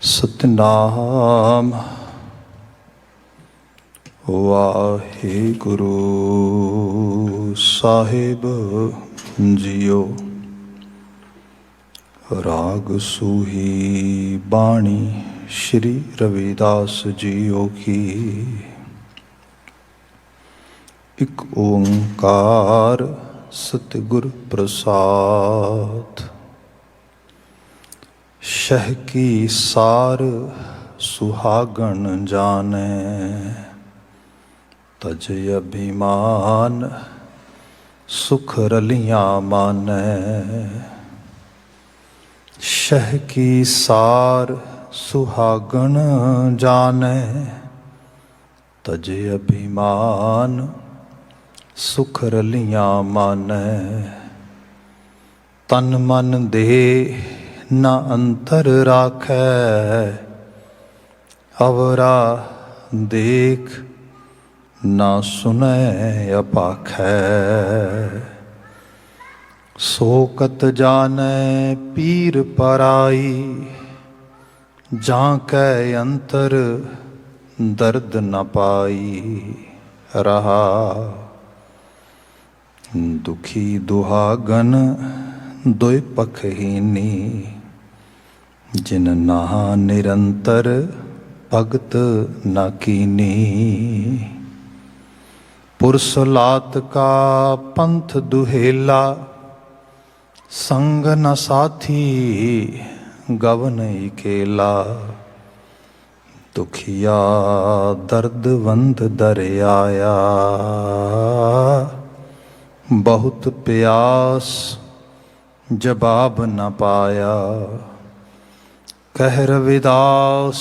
सतनाम वाहिगुरु साहिब जियो। राग सूही बाणी श्री रविदास जियो की। एक ओंकार सतगुर प्रसाद। शह की सार सुहागन जाने, तज अभिमान सुख रलियां माने। शह की सार सुहागन जाने, तज अभिमान सुख रलियां माने। तन मन दे ना अंतर राखै, अवरा देख ना सुनै अपाखै। सोकत जानै पीर पराई, जांकै अंतर दर्द न पाई। रहा दुखी दुहागन दोय पखहीनी, जिन नहा निरंतर भगत न कीनी। पुरसलात का पंथ दुहेला, संग न साथी गवन अकेला। दुखिया दर्दवंद दर आया, बहुत प्यास जवाब न पाया। कह रविदास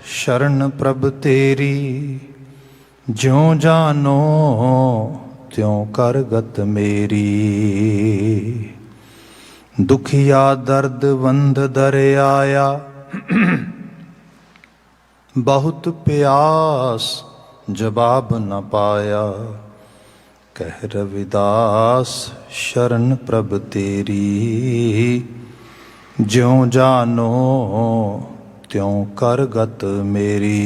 शरण प्रभ तेरी, ज्यों जानो त्यों कर गत मेरी। दुखिया दर्दवंद दर आया, बहुत प्यास जवाब न पाया। कह रविदास शरण प्रभ तेरी, ज्यों जानो त्यों कर गत मेरी।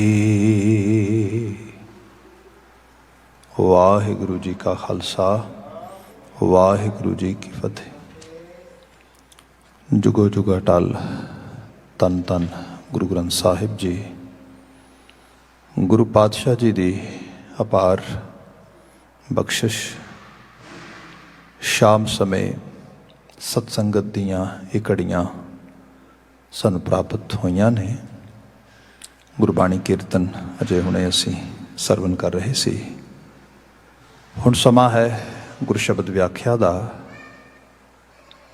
वाहिगुरु जी का खालसा, वाहिगुरु जी की फतेह। जुगो जुगा टल तन तन गुरु ग्रंथ साहिब जी, गुरु पातशाह जी दी अपार बख्शिश। शाम समय सत्संगत दीयां ਇਹ ਘੜੀਆਂ ਸਾਨੂੰ ਪ੍ਰਾਪਤ ਹੋਈਆਂ ਨੇ। ਗੁਰਬਾਣੀ ਕੀਰਤਨ ਅਜੇ ਹੁਣੇ ਅਸੀਂ ਸਰਵਨ ਕਰ ਰਹੇ ਸੀ। ਹੁਣ ਸਮਾਂ ਹੈ ਗੁਰ ਸ਼ਬਦ ਵਿਆਖਿਆ ਦਾ।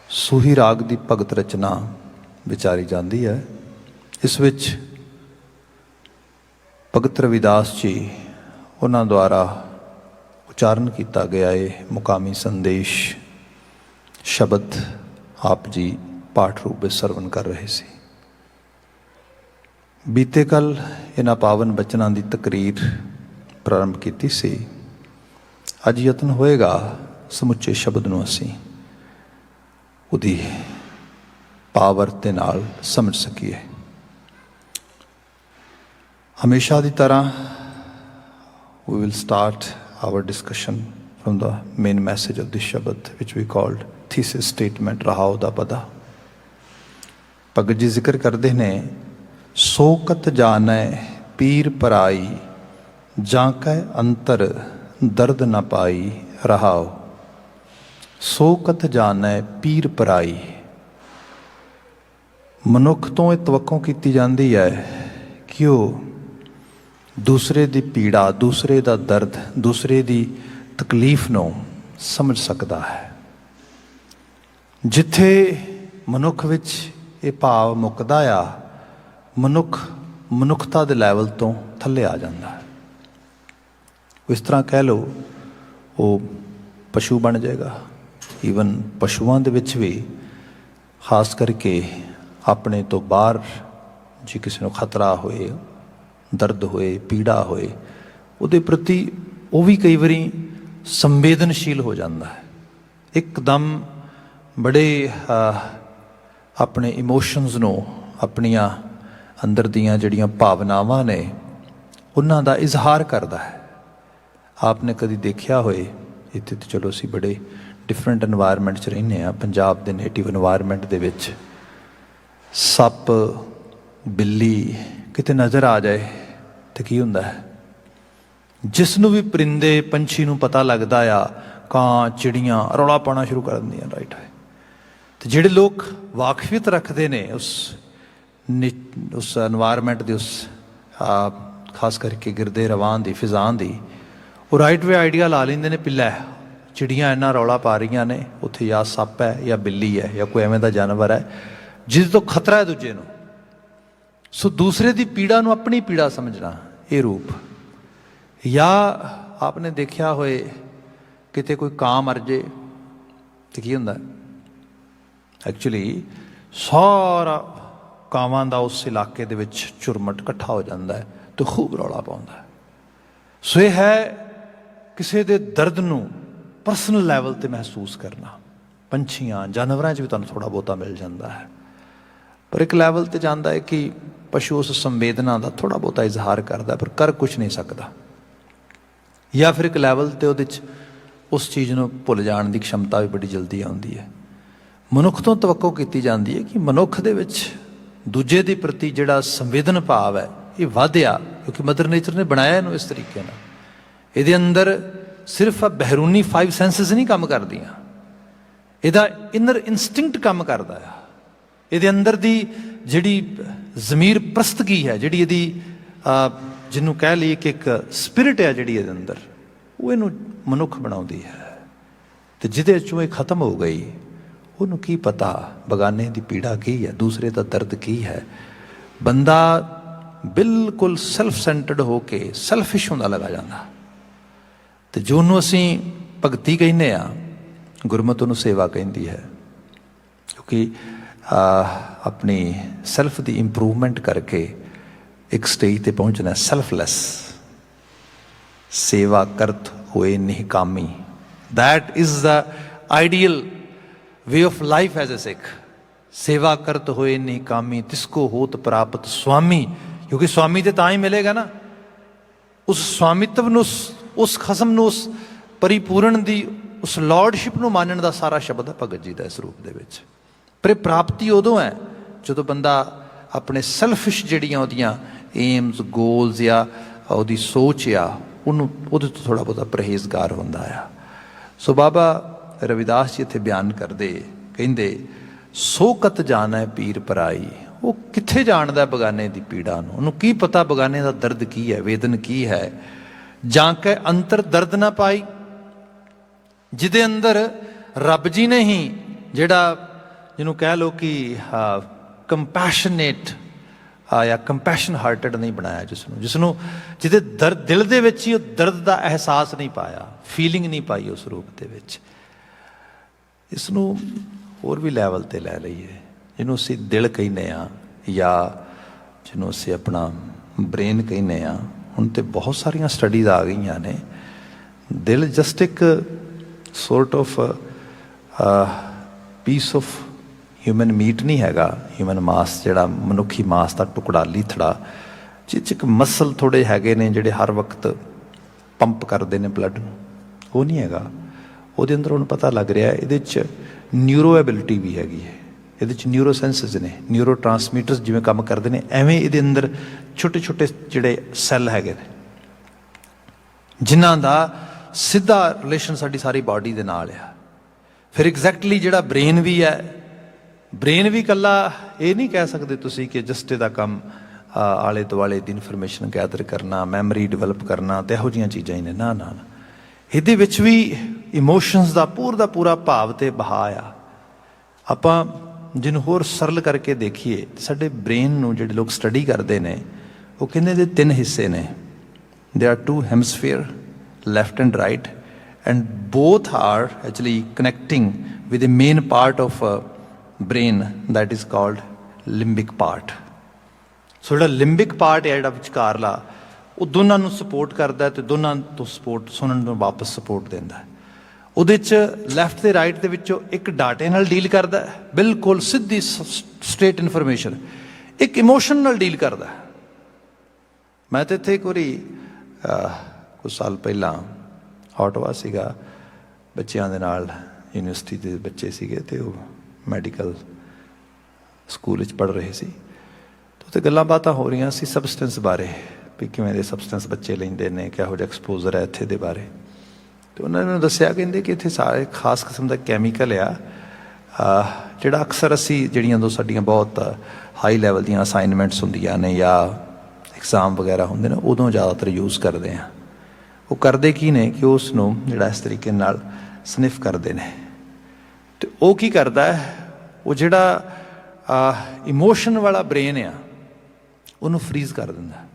ਸੂਹੀ ਰਾਗ ਦੀ ਭਗਤ ਰਚਨਾ ਵਿਚਾਰੀ ਜਾਂਦੀ ਹੈ। ਇਸ ਵਿੱਚ ਭਗਤ ਰਵਿਦਾਸ ਜੀ ਉਹਨਾਂ ਦੁਆਰਾ ਉਚਾਰਨ ਕੀਤਾ ਗਿਆ ਇਹ ਮੁਕਾਮੀ ਸੰਦੇਸ਼ ਸ਼ਬਦ ਆਪ ਜੀ ਪਾਠ ਰੂਪ ਵਿੱਚ ਸਰਵਨ ਕਰ ਰਹੇ ਸੀ। ਬੀਤੇ ਕੱਲ ਇਹਨਾਂ ਪਾਵਨ ਬਚਨਾਂ ਦੀ ਤਕਰੀਰ ਪ੍ਰਾਰੰਭ ਕੀਤੀ ਸੀ। ਅੱਜ ਯਤਨ ਹੋਏਗਾ ਸਮੁੱਚੇ ਸ਼ਬਦ ਨੂੰ ਅਸੀਂ ਉਹਦੀ ਪਾਵਰ ਦੇ ਨਾਲ ਸਮਝ ਸਕੀਏ। ਹਮੇਸ਼ਾ ਦੀ ਤਰ੍ਹਾਂ we will start our discussion from the main message of this Shabad, which we called thesis statement Rahao da Pada. Bhagat ji ਜ਼ਿਕਰ ਕਰਦੇ ਨੇ, ਸੋਕਤ ਜਾਣੈ ਪੀਰ ਪਰਾਈ, ਜਾਂ ਕੈ ਅੰਤਰ ਦਰਦ ਨ ਪਾਈ। ਰਹਾਓ ਸੋਕਤ ਜਾਣੈ ਪੀਰ ਪਰਾਈ। ਮਨੁੱਖ ਤੋਂ ਇਹ ਤਵੱਕੋਂ ਕੀਤੀ ਜਾਂਦੀ ਹੈ ਕਿ ਉਹ ਦੂਸਰੇ ਦੀ ਪੀੜਾ, ਦੂਸਰੇ ਦਾ ਦਰਦ, ਦੂਸਰੇ ਦੀ ਤਕਲੀਫ ਨੂੰ ਸਮਝ ਸਕਦਾ ਹੈ। ਜਿੱਥੇ ਮਨੁੱਖ ਵਿੱਚ ਇਹ ਭਾਵ ਮੁੱਕਦਾ ਆ, ਮਨੁੱਖ ਮਨੁੱਖਤਾ ਦੇ ਲੈਵਲ ਤੋਂ ਥੱਲੇ ਆ ਜਾਂਦਾ ਹੈ। ਇਸ ਤਰ੍ਹਾਂ ਕਹਿ ਲਓ ਉਹ ਪਸ਼ੂ ਬਣ ਜਾਏਗਾ। ਈਵਨ ਪਸ਼ੂਆਂ ਦੇ ਵਿੱਚ ਵੀ ਖਾਸ ਕਰਕੇ ਆਪਣੇ ਤੋਂ ਬਾਹਰ ਜੇ ਕਿਸੇ ਨੂੰ ਖਤਰਾ ਹੋਏ, ਦਰਦ ਹੋਏ, ਪੀੜਾ ਹੋਏ, ਉਹਦੇ ਪ੍ਰਤੀ ਉਹ ਵੀ ਕਈ ਵਾਰੀ ਸੰਵੇਦਨਸ਼ੀਲ ਹੋ ਜਾਂਦਾ ਹੈ। ਇੱਕਦਮ ਬੜੇ ਆਪਣੇ ਇਮੋਸ਼ਨਸ ਨੂੰ, ਆਪਣੀਆਂ ਅੰਦਰ ਦੀਆਂ ਜਿਹੜੀਆਂ ਭਾਵਨਾਵਾਂ ਨੇ ਉਹਨਾਂ ਦਾ ਇਜ਼ਹਾਰ ਕਰਦਾ ਹੈ। ਆਪਨੇ ਕਦੀ ਦੇਖਿਆ ਹੋਏ, ਇੱਥੇ ਤਾਂ ਚਲੋ ਅਸੀਂ ਬੜੇ ਡਿਫਰੈਂਟ ਇਨਵਾਇਰਮੈਂਟ 'ਚ ਰਹਿੰਦੇ ਹਾਂ, ਪੰਜਾਬ ਦੇ ਨੇਟਿਵ ਇਨਵਾਇਰਮੈਂਟ ਦੇ ਵਿੱਚ ਸੱਪ ਬਿੱਲੀ ਕਿਤੇ ਨਜ਼ਰ ਆ ਜਾਏ ਤਾਂ ਕੀ ਹੁੰਦਾ ਹੈ? ਜਿਸ ਨੂੰ ਵੀ ਪਰਿੰਦੇ ਪੰਛੀ ਨੂੰ ਪਤਾ ਲੱਗਦਾ ਆ, ਕਾਂ ਚਿੜੀਆਂ ਰੌਲਾ ਪਾਉਣਾ ਸ਼ੁਰੂ ਕਰ ਦਿੰਦੀਆਂ, ਰਾਈਟ ਹੈ। ਅਤੇ ਜਿਹੜੇ ਲੋਕ ਵਾਕਫੀਅਤ ਰੱਖਦੇ ਨੇ ਉਸ ਇਨਵਾਇਰਮੈਂਟ ਦੀ, ਉਸ ਖਾਸ ਕਰਕੇ ਗਿਰਦੇ ਰਵਾਨ ਦੀ, ਫਿਜ਼ਾਂ ਦੀ, ਉਹ ਰਾਈਟ ਵੇ ਆਈਡੀਆ ਲਾ ਲੈਂਦੇ ਨੇ, ਪਿੱਲਾ ਚਿੜੀਆਂ ਇੰਨਾ ਰੌਲਾ ਪਾ ਰਹੀਆਂ ਨੇ, ਉੱਥੇ ਜਾਂ ਸੱਪ ਹੈ ਜਾਂ ਬਿੱਲੀ ਹੈ ਜਾਂ ਕੋਈ ਐਵੇਂ ਦਾ ਜਾਨਵਰ ਹੈ ਜਿਹਦੇ ਤੋਂ ਖਤਰਾ ਹੈ ਦੂਜੇ ਨੂੰ। ਸੋ ਦੂਸਰੇ ਦੀ ਪੀੜਾ ਨੂੰ ਆਪਣੀ ਪੀੜਾ ਸਮਝਣਾ, ਇਹ ਰੂਪ। ਜਾਂ ਆਪਨੇ ਦੇਖਿਆ ਹੋਏ ਕਿਤੇ ਕੋਈ ਕਾਂ ਮਰ ਜੇ ਤੇ ਕੀ ਹੁੰਦਾ? ਐਕਚੁਅਲੀ ਸਾਰਾ ਕਾਵਾਂ ਦਾ ਉਸ ਇਲਾਕੇ ਦੇ ਵਿੱਚ ਝੁਰਮਟ ਇਕੱਠਾ ਹੋ ਜਾਂਦਾ ਹੈ ਤੇ ਖੂਬ ਰੌਲਾ ਪਾਉਂਦਾ ਹੈ। ਸੋ ਇਹ ਹੈ ਕਿਸੇ ਦੇ ਦਰਦ ਨੂੰ ਪਰਸਨਲ ਲੈਵਲ 'ਤੇ ਮਹਿਸੂਸ ਕਰਨਾ। ਪੰਛੀਆਂ ਜਾਨਵਰਾਂ 'ਚ ਵੀ ਤੁਹਾਨੂੰ ਥੋੜ੍ਹਾ ਬਹੁਤਾ ਮਿਲ ਜਾਂਦਾ ਹੈ, ਪਰ ਇੱਕ ਲੈਵਲ 'ਤੇ ਜਾਂਦਾ ਹੈ ਕਿ ਪਸ਼ੂ ਉਸ ਸੰਵੇਦਨਾ ਦਾ ਥੋੜ੍ਹਾ ਬਹੁਤਾ ਇਜ਼ਹਾਰ ਕਰਦਾ ਪਰ ਕਰ ਕੁਛ ਨਹੀਂ ਸਕਦਾ। ਜਾਂ ਫਿਰ ਇੱਕ ਲੈਵਲ 'ਤੇ ਉਹਦੇ 'ਚ ਉਸ ਚੀਜ਼ ਨੂੰ ਭੁੱਲ ਜਾਣ ਦੀ ਖਮਤਾ ਵੀ ਬੜੀ ਜਲਦੀ ਆਉਂਦੀ ਹੈ। ਮਨੁੱਖ ਤੋਂ ਤਵੱਕੋ ਕੀਤੀ ਜਾਂਦੀ ਹੈ ਕਿ ਮਨੁੱਖ ਦੇ ਵਿੱਚ ਦੂਜੇ ਦੇ ਪ੍ਰਤੀ ਜਿਹੜਾ ਸੰਵੇਦਨ ਭਾਵ ਹੈ ਇਹ ਵਧਿਆ, ਕਿਉਂਕਿ ਮਦਰ ਨੇਚਰ ਨੇ ਬਣਾਇਆ ਇਹਨੂੰ ਇਸ ਤਰੀਕੇ ਨਾਲ। ਇਹਦੇ ਅੰਦਰ ਸਿਰਫ ਬਹਿਰੂਨੀ 5 ਸੈਂਸਿਸ ਨਹੀਂ ਕੰਮ ਕਰਦੀਆਂ, ਇਹਦਾ ਇਨਰ ਇਨਸਟਿੰਕਟ ਕੰਮ ਕਰਦਾ ਆ। ਇਹਦੇ ਅੰਦਰ ਦੀ ਜਿਹੜੀ ਜ਼ਮੀਰ ਪ੍ਰਸਤਗੀ ਹੈ, ਜਿਹੜੀ ਇਹਦੀ ਜਿਹਨੂੰ ਕਹਿ ਲਈਏ ਕਿ ਇੱਕ ਸਪਿਰਿਟ ਹੈ ਜਿਹੜੀ ਇਹਦੇ ਅੰਦਰ, ਉਹ ਇਹਨੂੰ ਮਨੁੱਖ ਬਣਾਉਂਦੀ ਹੈ। ਅਤੇ ਜਿਹਦੇ 'ਚੋਂ ਇਹ ਖਤਮ ਹੋ ਗਈ, ਉਹਨੂੰ ਕੀ ਪਤਾ ਬਗਾਨੇ ਦੀ ਪੀੜਾ ਕੀ ਹੈ, ਦੂਸਰੇ ਦਾ ਦਰਦ ਕੀ ਹੈ। ਬੰਦਾ ਬਿਲਕੁਲ ਸੈਲਫ ਸੈਂਟਰਡ ਹੋ ਕੇ ਸੈਲਫਿਸ਼ ਹੁੰਦਾ ਲੱਗਾ ਜਾਂਦਾ। ਅਤੇ ਜੋ ਉਹਨੂੰ ਅਸੀਂ ਭਗਤੀ ਕਹਿੰਦੇ ਹਾਂ, ਗੁਰਮਤਿ ਉਹਨੂੰ ਸੇਵਾ ਕਹਿੰਦੀ ਹੈ, ਕਿਉਂਕਿ ਆਪਣੀ ਸੈਲਫ ਦੀ ਇੰਪਰੂਵਮੈਂਟ ਕਰਕੇ ਇੱਕ ਸਟੇਜ 'ਤੇ ਪਹੁੰਚਣਾ। ਸੈਲਫਲੈਸ ਸੇਵਾ ਕਰਤ ਹੋਏ ਨਿਹਕਾਮੀ, that is the ideal way of life as a Sikh. ਸੇਵਾ ਕਰਤ ਹੋਏ ਨਿਹਕਾਮੀ ਤਿਸਕੋ ਹੋਤ ਪ੍ਰਾਪਤ ਸੁਆਮੀ, ਕਿਉਂਕਿ ਸੁਆਮੀ ਤੇ ਤਾਂ ਹੀ ਮਿਲੇਗਾ ਨਾ, ਉਸ ਸਵਾਮਿਤਵ ਨੂੰ, ਉਸ ਖਸਮ ਨੂੰ, ਉਸ ਪਰਿਪੂਰਨ ਦੀ, ਉਸ ਲਾਰਡਸ਼ਿਪ ਨੂੰ ਮੰਨਣ ਦਾ ਸਾਰਾ ਸ਼ਬਦ ਹੈ ਭਗਤ ਜੀ ਦਾ ਇਸ ਰੂਪ ਦੇ ਵਿੱਚ। ਪਰ ਇਹ ਪ੍ਰਾਪਤੀ ਉਦੋਂ ਹੈ ਜਦੋਂ ਬੰਦਾ ਆਪਣੇ ਸੈਲਫਿਸ਼ ਜਿਹੜੀਆਂ ਉਹਦੀਆਂ ਏਮਸ ਗੋਲਸ ਜਾਂ ਉਹਦੀ ਸੋਚ ਆ, ਉਹਨੂੰ ਉਹਦੇ ਤੋਂ ਥੋੜ੍ਹਾ ਬਹੁਤਾ ਪਰਹੇਜ਼ਗਾਰ ਹੁੰਦਾ ਆ। ਸੋ ਬਾਬਾ ਰਵਿਦਾਸ ਜੀ ਇੱਥੇ ਬਿਆਨ ਕਰਦੇ, ਕਹਿੰਦੇ ਸੋ ਕਤ ਜਾਣੈ ਪੀਰ ਪਰਾਈ। ਉਹ ਕਿੱਥੇ ਜਾਣਦਾ ਬਗਾਨੇ ਦੀ ਪੀੜਾ ਨੂੰ? ਉਹਨੂੰ ਕੀ ਪਤਾ ਬਗਾਨੇ ਦਾ ਦਰਦ ਕੀ ਹੈ, ਵੇਦਨ ਕੀ ਹੈ। ਜਾਂ ਕਿ ਅੰਤਰ ਦਰਦ ਨਾ ਪਾਈ, ਜਿਹਦੇ ਅੰਦਰ ਰੱਬ ਜੀ ਨੇ ਹੀ ਜਿਹੜਾ ਜਿਹਨੂੰ ਕਹਿ ਲਓ ਕਿ ਕੰਪੈਸ਼ਨੇਟ ਜਾਂ ਕੰਪੈਸ਼ਨ ਹਾਰਟਡ ਨਹੀਂ ਬਣਾਇਆ, ਜਿਸਨੂੰ ਜਿਹਦੇ ਦਰਦ ਦਿਲ ਦੇ ਵਿੱਚ ਹੀ ਉਹ ਦਰਦ ਦਾ ਅਹਿਸਾਸ ਨਹੀਂ ਪਾਇਆ, ਫੀਲਿੰਗ ਨਹੀਂ ਪਾਈ ਉਸ ਰੂਪ ਦੇ ਵਿੱਚ। ਇਸ ਨੂੰ ਹੋਰ ਵੀ ਲੈਵਲ 'ਤੇ ਲੈ ਲਈਏ, ਜਿਹਨੂੰ ਅਸੀਂ ਦਿਲ ਕਹਿੰਦੇ ਹਾਂ ਜਾਂ ਜਿਹਨੂੰ ਅਸੀਂ ਆਪਣਾ ਬ੍ਰੇਨ ਕਹਿੰਦੇ ਹਾਂ। ਹੁਣ ਤਾਂ ਬਹੁਤ ਸਾਰੀਆਂ ਸਟੱਡੀਜ਼ ਆ ਗਈਆਂ ਨੇ। ਦਿਲ ਜਸਟ ਇੱਕ sort of piece of human meat ਨਹੀਂ ਹੈਗਾ, ਹਿਊਮਨ ਮਾਸ ਜਿਹੜਾ ਮਨੁੱਖੀ ਮਾਸ ਦਾ ਟੁਕੜਾ ਲੀਥੜਾ, ਜਿਹ 'ਚ ਇੱਕ ਮਸਲ ਥੋੜ੍ਹੇ ਹੈਗੇ ਨੇ ਜਿਹੜੇ ਹਰ ਵਕਤ ਪੰਪ ਕਰਦੇ ਨੇ ਬਲੱਡ ਨੂੰ, ਉਹ ਨਹੀਂ ਹੈਗਾ। ਉਹਦੇ ਅੰਦਰ ਉਹਨੂੰ ਪਤਾ ਲੱਗ ਰਿਹਾ ਇਹਦੇ 'ਚ ਨਿਊਰੋ ਐਬਿਲਿਟੀ ਵੀ ਹੈਗੀ ਹੈ, ਇਹਦੇ 'ਚ ਨਿਊਰੋ ਸੈਂਸਸ ਨੇ, ਨਿਊਰੋ ਟਰਾਂਸਮੀਟਰਸ ਜਿਵੇਂ ਕੰਮ ਕਰਦੇ ਨੇ, ਐਵੇਂ ਇਹਦੇ ਅੰਦਰ ਛੋਟੇ ਛੋਟੇ ਜਿਹੜੇ ਸੈੱਲ ਹੈਗੇ ਨੇ ਜਿਨ੍ਹਾਂ ਦਾ ਸਿੱਧਾ ਰਿਲੇਸ਼ਨ ਸਾਡੀ ਸਾਰੀ ਬਾਡੀ ਦੇ ਨਾਲ ਆ। ਫਿਰ ਐਗਜ਼ੈਕਟਲੀ ਜਿਹੜਾ ਬ੍ਰੇਨ ਵੀ ਹੈ, ਬ੍ਰੇਨ ਵੀ ਇਕੱਲਾ ਇਹ ਨਹੀਂ ਕਹਿ ਸਕਦੇ ਤੁਸੀਂ ਕਿ ਜਸਟ ਇਹਦਾ ਕੰਮ ਆਲੇ ਦੁਆਲੇ ਦੀ ਇਨਫੋਰਮੇਸ਼ਨ ਗੈਦਰ ਕਰਨਾ, ਮੈਮਰੀ ਡਿਵੈਲਪ ਕਰਨਾ ਅਤੇ ਇਹੋ ਜਿਹੀਆਂ ਚੀਜ਼ਾਂ ਹੀ ਨੇ। ਨਾ ਨਾ ਨਾ, ਇਹਦੇ ਵਿੱਚ ਵੀ ਇਮੋਸ਼ਨਸ ਦਾ ਪੂਰਾ ਭਾਵ ਅਤੇ ਬਹਾ ਆ। ਆਪਾਂ ਜਿਹਨੂੰ ਹੋਰ ਸਰਲ ਕਰਕੇ ਦੇਖੀਏ, ਸਾਡੇ ਬ੍ਰੇਨ ਨੂੰ ਜਿਹੜੇ ਲੋਕ ਸਟੱਡੀ ਕਰਦੇ ਨੇ ਉਹ ਕਹਿੰਦੇ ਇਹਦੇ 3 ਹਿੱਸੇ ਨੇ। They are 2 ਹੈਮਸਫੇਅਰ, left and right, and both are actually connecting with the main part of brain that is called limbic part. ਸੋ ਜਿਹੜਾ ਲਿੰਬਿਕ ਪਾਰਟ ਹੈ ਜਿਹੜਾ ਵਿਚਕਾਰਲਾ, ਉਹ ਦੋਨਾਂ ਨੂੰ ਸਪੋਰਟ ਕਰਦਾ ਅਤੇ ਦੋਨਾਂ ਤੋਂ ਸਪੋਰਟ ਸੁਣਨ ਨੂੰ ਵਾਪਸ ਸਪੋਰਟ ਦਿੰਦਾ। ਉਹਦੇ 'ਚ ਲੈਫਟ ਅਤੇ ਰਾਈਟ ਦੇ ਵਿੱਚੋਂ ਇੱਕ ਡਾਟੇ ਨਾਲ ਡੀਲ ਕਰਦਾ, ਬਿਲਕੁਲ ਸਿੱਧੀ ਸਟ੍ਰੇਟ ਇਨਫੋਰਮੇਸ਼ਨ। ਇੱਕ ਇਮੋਸ਼ਨ ਨਾਲ ਡੀਲ ਕਰਦਾ। ਮੈਂ ਤਾਂ ਇੱਥੇ ਇੱਕ ਵਾਰੀ ਕੁਝ ਸਾਲ ਪਹਿਲਾਂ ਆਟਵਾ ਸੀਗਾ, ਬੱਚਿਆਂ ਦੇ ਨਾਲ ਯੂਨੀਵਰਸਿਟੀ ਦੇ ਬੱਚੇ ਸੀਗੇ ਅਤੇ ਉਹ ਮੈਡੀਕਲ ਸਕੂਲ ਵਿੱਚ ਪੜ੍ਹ ਰਹੇ ਸੀ। ਉੱਥੇ ਗੱਲਾਂ ਬਾਤਾਂ ਹੋ ਰਹੀਆਂ ਸੀ ਸਬਸਟੈਂਸ ਬਾਰੇ, ਵੀ ਕਿਵੇਂ ਦੇ ਸਬਸਟੈਂਸ ਬੱਚੇ ਲੈਂਦੇ ਨੇ, ਕਿਹੋ ਜਿਹਾ ਐਕਸਪੋਜ਼ਰ ਹੈ ਇੱਥੇ ਦੇ ਬਾਰੇ। ਅਤੇ ਉਹਨਾਂ ਨੇ ਮੈਨੂੰ ਦੱਸਿਆ, ਕਹਿੰਦੇ ਕਿ ਇੱਥੇ ਸਾਰੇ ਖਾਸ ਕਿਸਮ ਦਾ ਕੈਮੀਕਲ ਆ ਜਿਹੜਾ ਅਕਸਰ ਅਸੀਂ ਜਿਹੜੀਆਂ ਦੋ ਸਾਡੀਆਂ ਬਹੁਤ ਹਾਈ ਲੈਵਲ ਦੀਆਂ ਅਸਾਈਨਮੈਂਟਸ ਹੁੰਦੀਆਂ ਨੇ ਜਾਂ ਐਗਜ਼ਾਮ ਵਗੈਰਾ ਹੁੰਦੇ ਨੇ ਉਦੋਂ ਜ਼ਿਆਦਾਤਰ ਯੂਜ਼ ਕਰਦੇ ਹਾਂ। ਉਹ ਕਰਦੇ ਕੀ ਨੇ ਕਿ ਉਸ ਨੂੰ ਜਿਹੜਾ ਇਸ ਤਰੀਕੇ ਨਾਲ ਸਨਿਫ ਕਰਦੇ ਨੇ, ਅਤੇ ਉਹ ਕੀ ਕਰਦਾ ਹੈ, ਉਹ ਜਿਹੜਾ ਇਮੋਸ਼ਨ ਵਾਲਾ ਬ੍ਰੇਨ ਆ ਉਹਨੂੰ ਫਰੀਜ਼ ਕਰ ਦਿੰਦਾ।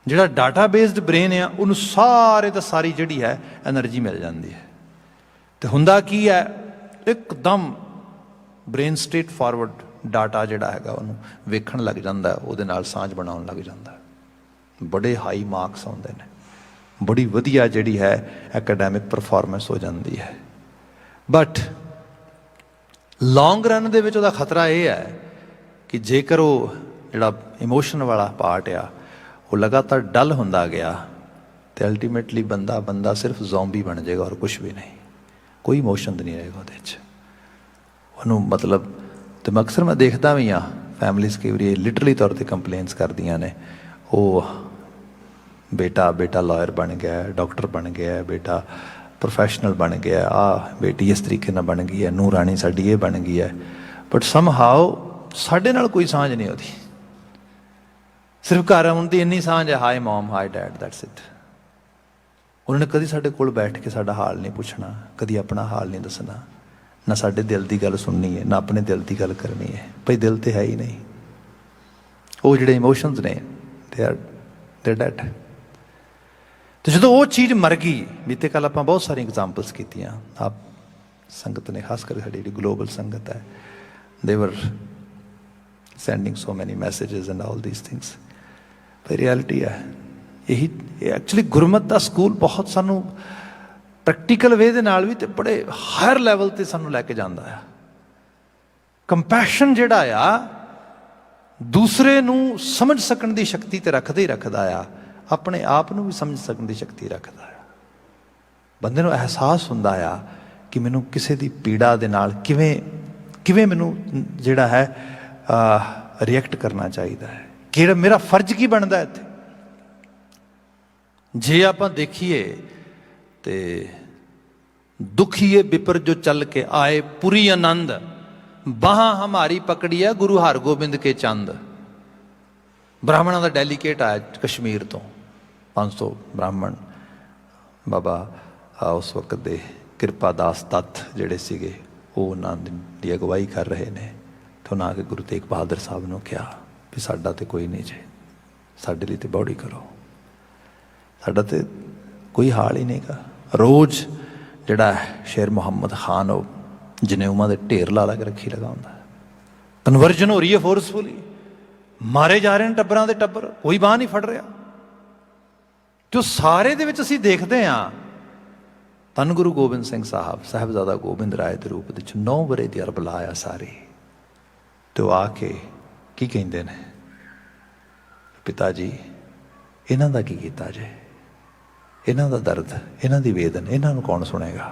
ਜਿਹੜਾ ਡਾਟਾ ਬੇਸਡ ਬ੍ਰੇਨ ਆ ਉਹਨੂੰ ਸਾਰੇ ਦਾ ਸਾਰੀ ਜਿਹੜੀ ਹੈ ਐਨਰਜੀ ਮਿਲ ਜਾਂਦੀ ਹੈ। ਅਤੇ ਹੁੰਦਾ ਕੀ ਹੈ, ਇੱਕਦਮ ਬ੍ਰੇਨ ਸਟ੍ਰੇਟ ਫਾਰਵਰਡ ਡਾਟਾ ਜਿਹੜਾ ਹੈਗਾ ਉਹਨੂੰ ਵੇਖਣ ਲੱਗ ਜਾਂਦਾ, ਉਹਦੇ ਨਾਲ ਸਾਂਝ ਬਣਾਉਣ ਲੱਗ ਜਾਂਦਾ, ਬੜੇ ਹਾਈ ਮਾਰਕਸ ਆਉਂਦੇ ਨੇ, ਬੜੀ ਵਧੀਆ ਜਿਹੜੀ ਹੈ ਐਕੈਡੈਮਿਕ ਪਰਫਾਰਮੈਂਸ ਹੋ ਜਾਂਦੀ ਹੈ। ਬਟ ਲੌਂਗ ਰਨ ਦੇ ਵਿੱਚ ਉਹਦਾ ਖਤਰਾ ਇਹ ਹੈ ਕਿ ਜੇਕਰ ਉਹ ਜਿਹੜਾ ਇਮੋਸ਼ਨ ਵਾਲਾ ਪਾਰਟ ਆ ਉਹ ਲਗਾਤਾਰ ਡਲ ਹੁੰਦਾ ਗਿਆ ਅਤੇ ਅਲਟੀਮੇਟਲੀ ਬੰਦਾ ਸਿਰਫ ਜ਼ੋਂਬੀ ਬਣ ਜਾਏਗਾ ਔਰ ਕੁਛ ਵੀ ਨਹੀਂ, ਕੋਈ ਇਮੋਸ਼ਨ ਨਹੀਂ ਰਹੇਗਾ ਉਹਦੇ 'ਚ। ਉਹਨੂੰ ਮਤਲਬ, ਅਤੇ ਅਕਸਰ ਮੈਂ ਦੇਖਦਾ ਵੀ ਹਾਂ ਫੈਮਲੀਜ਼ ਕਈ ਵਾਰੀ ਲਿਟਰਲੀ ਤੌਰ 'ਤੇ ਕੰਪਲੇਨਸ ਕਰਦੀਆਂ ਨੇ, ਉਹ ਬੇਟਾ ਲਾਇਰ ਬਣ ਗਿਆ, ਡਾਕਟਰ ਬਣ ਗਿਆ, ਬੇਟਾ ਪ੍ਰੋਫੈਸ਼ਨਲ ਬਣ ਗਿਆ, ਬੇਟੀ ਇਸ ਤਰੀਕੇ ਨਾਲ ਬਣ ਗਈ ਹੈ, ਨੂੰਹ ਰਾਣੀ ਸਾਡੀ ਇਹ ਬਣ ਗਈ ਹੈ, ਬਟ ਸਮਹਾਓ ਸਾਡੇ ਨਾਲ ਕੋਈ ਸਾਂਝ ਨਹੀਂ ਉਹਦੀ। ਸਿਰਫ ਘਰ ਆਉਣ ਦੀ ਇੰਨੀ ਸਾਂਝ ਹੈ, hi mom, hi dad, that's it. ਉਹਨਾਂ ਨੇ ਕਦੀ ਸਾਡੇ ਕੋਲ ਬੈਠ ਕੇ ਸਾਡਾ ਹਾਲ ਨਹੀਂ ਪੁੱਛਣਾ, ਕਦੀ ਆਪਣਾ ਹਾਲ ਨਹੀਂ ਦੱਸਣਾ, ਨਾ ਸਾਡੇ ਦਿਲ ਦੀ ਗੱਲ ਸੁਣਨੀ ਹੈ, ਨਾ ਆਪਣੇ ਦਿਲ ਦੀ ਗੱਲ ਕਰਨੀ ਹੈ। ਭਾਈ ਦਿਲ ਤਾਂ ਹੈ ਹੀ ਨਹੀਂ। ਉਹ ਜਿਹੜੇ ਇਮੋਸ਼ਨਸ ਨੇ ਦੇ ਡੈਡ। ਅਤੇ ਜਦੋਂ ਉਹ ਚੀਜ਼ ਮਰ ਗਈ, ਬੀਤੇ ਕੱਲ੍ਹ ਆਪਾਂ ਬਹੁਤ ਸਾਰੀਆਂ ਐਗਜ਼ਾਮਪਲਸ ਕੀਤੀਆਂ, ਆਪ ਸੰਗਤ ਨੇ, ਖਾਸ ਕਰਕੇ ਸਾਡੀ ਜਿਹੜੀ ਗਲੋਬਲ ਸੰਗਤ ਹੈ, ਦੇ ਵਰ ਸੈਂਡਿੰਗ ਸੋ ਮੈਨੀ ਮੈਸੇਜਿਸ ਐਂਡ ਆਲ ਦੀਸ ਥਿੰਗਸ। ਪਰ ਰਿਐਲਿਟੀ ਹੈ ਇਹੀ। ਐਕਚੁਅਲੀ ਗੁਰਮਤ ਦਾ ਸਕੂਲ ਬਹੁਤ ਸਾਨੂੰ ਪ੍ਰੈਕਟੀਕਲ ਵੇ ਦੇ ਨਾਲ ਵੀ ਅਤੇ ਬੜੇ ਹਾਇਰ ਲੈਵਲ 'ਤੇ ਸਾਨੂੰ ਲੈ ਕੇ ਜਾਂਦਾ ਆ। ਕੰਪੈਸ਼ਨ ਜਿਹੜਾ ਆ ਦੂਸਰੇ ਨੂੰ ਸਮਝ ਸਕਣ ਦੀ ਸ਼ਕਤੀ ਤੇ ਰੱਖਦਾ ਹੀ ਰੱਖਦਾ ਆ, ਆਪਣੇ ਆਪ ਨੂੰ ਵੀ ਸਮਝ ਸਕਣ ਦੀ ਸ਼ਕਤੀ ਰੱਖਦਾ ਆ। ਬੰਦੇ ਨੂੰ ਅਹਿਸਾਸ ਹੁੰਦਾ ਆ ਕਿ ਮੈਨੂੰ ਕਿਸੇ ਦੀ ਪੀੜਾ ਦੇ ਨਾਲ ਕਿਵੇਂ ਮੈਨੂੰ ਜਿਹੜਾ ਹੈ ਰਿਐਕਟ ਕਰਨਾ ਚਾਹੀਦਾ ਹੈ, ਕਿਹੜਾ ਮੇਰਾ ਫਰਜ਼ ਕੀ ਬਣਦਾ ਇੱਥੇ। ਜੇ ਆਪਾਂ ਦੇਖੀਏ ਤੇ ਦੁਖੀਏ ਵਿਪਰ ਜੋ ਚੱਲ ਕੇ ਆਏ ਪੁਰੀ ਆਨੰਦ, ਬਾਹਾਂ ਹਮਾਰੀ ਪਕੜੀ ਹੈ ਗੁਰੂ ਹਰਗੋਬਿੰਦ ਕੇ ਚੰਦ। ਬ੍ਰਾਹਮਣਾਂ ਦਾ ਡੈਲੀਕੇਟ ਆਇਆ ਕਸ਼ਮੀਰ ਤੋਂ, 500 ਬ੍ਰਾਹਮਣ, ਬਾਬਾ ਉਸ ਵਕਤ ਦੇ ਕਿਰਪਾ ਦਾਸ ਤੱਤ ਜਿਹੜੇ ਸੀਗੇ ਉਹ ਉਹਨਾਂ ਦੀ ਅਗਵਾਈ ਕਰ ਰਹੇ ਨੇ। ਅਤੇ ਉਹਨਾਂ ਆ ਕੇ ਗੁਰੂ ਤੇਗ ਬਹਾਦਰ ਸਾਹਿਬ ਨੂੰ ਕਿਹਾ ਵੀ ਸਾਡਾ ਤਾਂ ਕੋਈ ਨਹੀਂ ਜੇ, ਸਾਡੇ ਲਈ ਤਾਂ ਬੌੜੀ ਕਰੋ, ਸਾਡਾ ਤਾਂ ਕੋਈ ਹਾਲ ਹੀ ਨਹੀਂ ਗਾ। ਰੋਜ਼ ਜਿਹੜਾ ਸ਼ੇਰ ਮੁਹੰਮਦ ਖਾਨ ਉਹ ਜਨੇਊਆਂ ਦੇ ਢੇਰ ਲਾ ਕੇ ਰੱਖੀ ਲਗਾ ਹੁੰਦਾ। ਕਨਵਰਜਨ ਹੋ ਰਹੀ ਹੈ ਫੋਰਸਫੁਲੀ, ਮਾਰੇ ਜਾ ਰਹੇ ਨੇ ਟੱਬਰਾਂ ਦੇ ਟੱਬਰ, ਕੋਈ ਬਾਂਹ ਨਹੀਂ ਫੜ ਰਿਹਾ। ਜੋ ਸਾਰੇ ਦੇ ਵਿੱਚ ਅਸੀਂ ਦੇਖਦੇ ਹਾਂ, ਧੰਨ ਗੁਰੂ ਗੋਬਿੰਦ ਸਿੰਘ ਸਾਹਿਬਜ਼ਾਦਾ ਗੋਬਿੰਦ ਰਾਏ ਦੇ ਰੂਪ ਵਿੱਚ 9 ਵਰੇ ਦੀ ਅਰਬਲਾ ਆ ਸਾਰੀ। ਅਤੇ ਉਹ ਆ ਕੇ ਕੀ ਕਹਿੰਦੇ ਨੇ, ਪਿਤਾ ਜੀ ਇਹਨਾਂ ਦਾ ਕੀ ਕੀਤਾ ਜੇ, ਇਹਨਾਂ ਦਾ ਦਰਦ, ਇਹਨਾਂ ਦੀ ਵੇਦਨ, ਇਹਨਾਂ ਨੂੰ ਕੌਣ ਸੁਣੇਗਾ।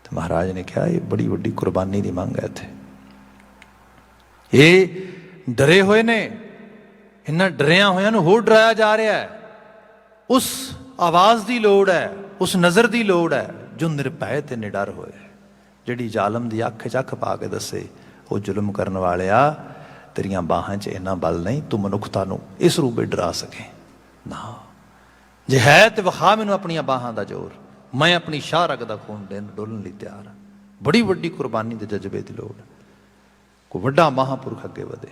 ਤੇ ਮਹਾਰਾਜ ਨੇ ਕਿਹਾ ਇਹ ਬੜੀ ਵੱਡੀ ਕੁਰਬਾਨੀ ਦੀ ਮੰਗ ਹੈ ਇੱਥੇ। ਇਹ ਡਰੇ ਹੋਏ ਨੇ, ਇਹਨਾਂ ਡਰਿਆਂ ਹੋਇਆਂ ਨੂੰ ਹੋਰ ਡਰਾਇਆ ਜਾ ਰਿਹਾ ਹੈ। ਉਸ ਆਵਾਜ਼ ਦੀ ਲੋੜ ਹੈ, ਉਸ ਨਜ਼ਰ ਦੀ ਲੋੜ ਹੈ ਜੋ ਨਿਰਭੈ ਤੇ ਨਿਡਰ ਹੋਏ, ਜਿਹੜੀ ਜ਼ਾਲਮ ਦੀ ਅੱਖ 'ਚ ਅੱਖ ਪਾ ਕੇ ਦੱਸੇ ਉਹ ਜ਼ੁਲਮ ਕਰਨ ਵਾਲਿਆ ਤੇਰੀਆਂ ਬਾਹਾਂ 'ਚ ਇੰਨਾ ਬਲ ਨਹੀਂ ਤੂੰ ਮਨੁੱਖਤਾ ਨੂੰ ਇਸ ਰੂਪ ਵਿੱਚ ਡਰਾ ਸਕੇ ਨਾ। ਜੇ ਹੈ ਤੇ ਵਿਖਾ ਮੈਨੂੰ ਆਪਣੀਆਂ ਬਾਹਾਂ ਦਾ ਜ਼ੋਰ, ਮੈਂ ਆਪਣੀ ਸ਼ਾਹ ਰਗ ਦਾ ਖੂਨ ਡੋਲਣ ਲਈ ਤਿਆਰ ਹਾਂ। ਬੜੀ ਵੱਡੀ ਕੁਰਬਾਨੀ ਦੇ ਜਜ਼ਬੇ ਦੀ ਲੋੜ, ਕੋਈ ਵੱਡਾ ਮਹਾਂਪੁਰਖ ਅੱਗੇ ਵਧੇ।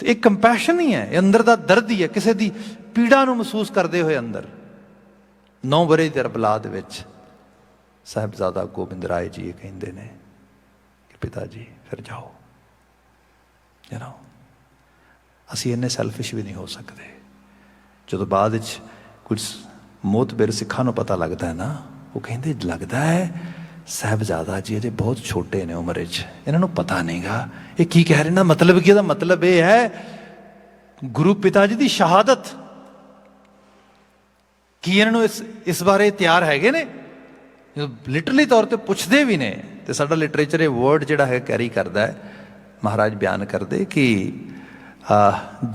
ਤੇ ਇਹ ਕੰਪੈਸ਼ਨ ਹੀ ਹੈ, ਇਹ ਅੰਦਰ ਦਾ ਦਰਦ ਹੀ ਹੈ, ਕਿਸੇ ਦੀ ਪੀੜਾ ਨੂੰ ਮਹਿਸੂਸ ਕਰਦੇ ਹੋਏ ਅੰਦਰ। 9 ਵਰੇ ਦੀ ਅਰਬਲਾ ਦੇ ਵਿੱਚ ਸਾਹਿਬਜ਼ਾਦਾ ਗੋਬਿੰਦ ਰਾਏ ਜੀ ਇਹ ਕਹਿੰਦੇ ਨੇ ਕਿ ਪਿਤਾ ਜੀ ਫਿਰ ਜਾਓ। ਅਸੀਂ ਇੰਨੇ ਸੈਲਫਿਸ਼ ਵੀ ਨਹੀਂ ਹੋ ਸਕਦੇ। ਜਦੋਂ ਬਾਅਦ ਵਿੱਚ ਕੁਝ ਮੋਤਬਰ ਸਿੱਖਾਂ ਨੂੰ ਪਤਾ ਲੱਗਦਾ ਹੈ ਨਾ, ਉਹ ਕਹਿੰਦੇ ਲੱਗਦਾ ਹੈ ਸਾਹਿਬਜ਼ਾਦਾ ਜੀ ਅਜੇ ਬਹੁਤ ਛੋਟੇ ਨੇ ਉਮਰ 'ਚ, ਇਹਨਾਂ ਨੂੰ ਪਤਾ ਨਹੀਂਗਾ ਇਹ ਕੀ ਕਹਿ ਰਹੇ ਨਾ, ਮਤਲਬ ਕੀ? ਇਹਦਾ ਮਤਲਬ ਇਹ ਹੈ ਗੁਰੂ ਪਿਤਾ ਜੀ ਦੀ ਸ਼ਹਾਦਤ। ਕੀ ਇਹਨਾਂ ਨੂੰ ਇਸ ਬਾਰੇ ਤਿਆਰ ਹੈਗੇ ਨੇ? ਲਿਟਰਲੀ ਤੌਰ ਤੇ ਪੁੱਛਦੇ ਵੀ ਨੇ, ਤੇ ਸਾਡਾ ਲਿਟਰੇਚਰ ਇਹ ਵਰਡ ਜਿਹੜਾ ਹੈ ਕੈਰੀ ਕਰਦਾ ਹੈ। ਮਹਾਰਾਜ ਬਿਆਨ ਕਰਦੇ ਕਿ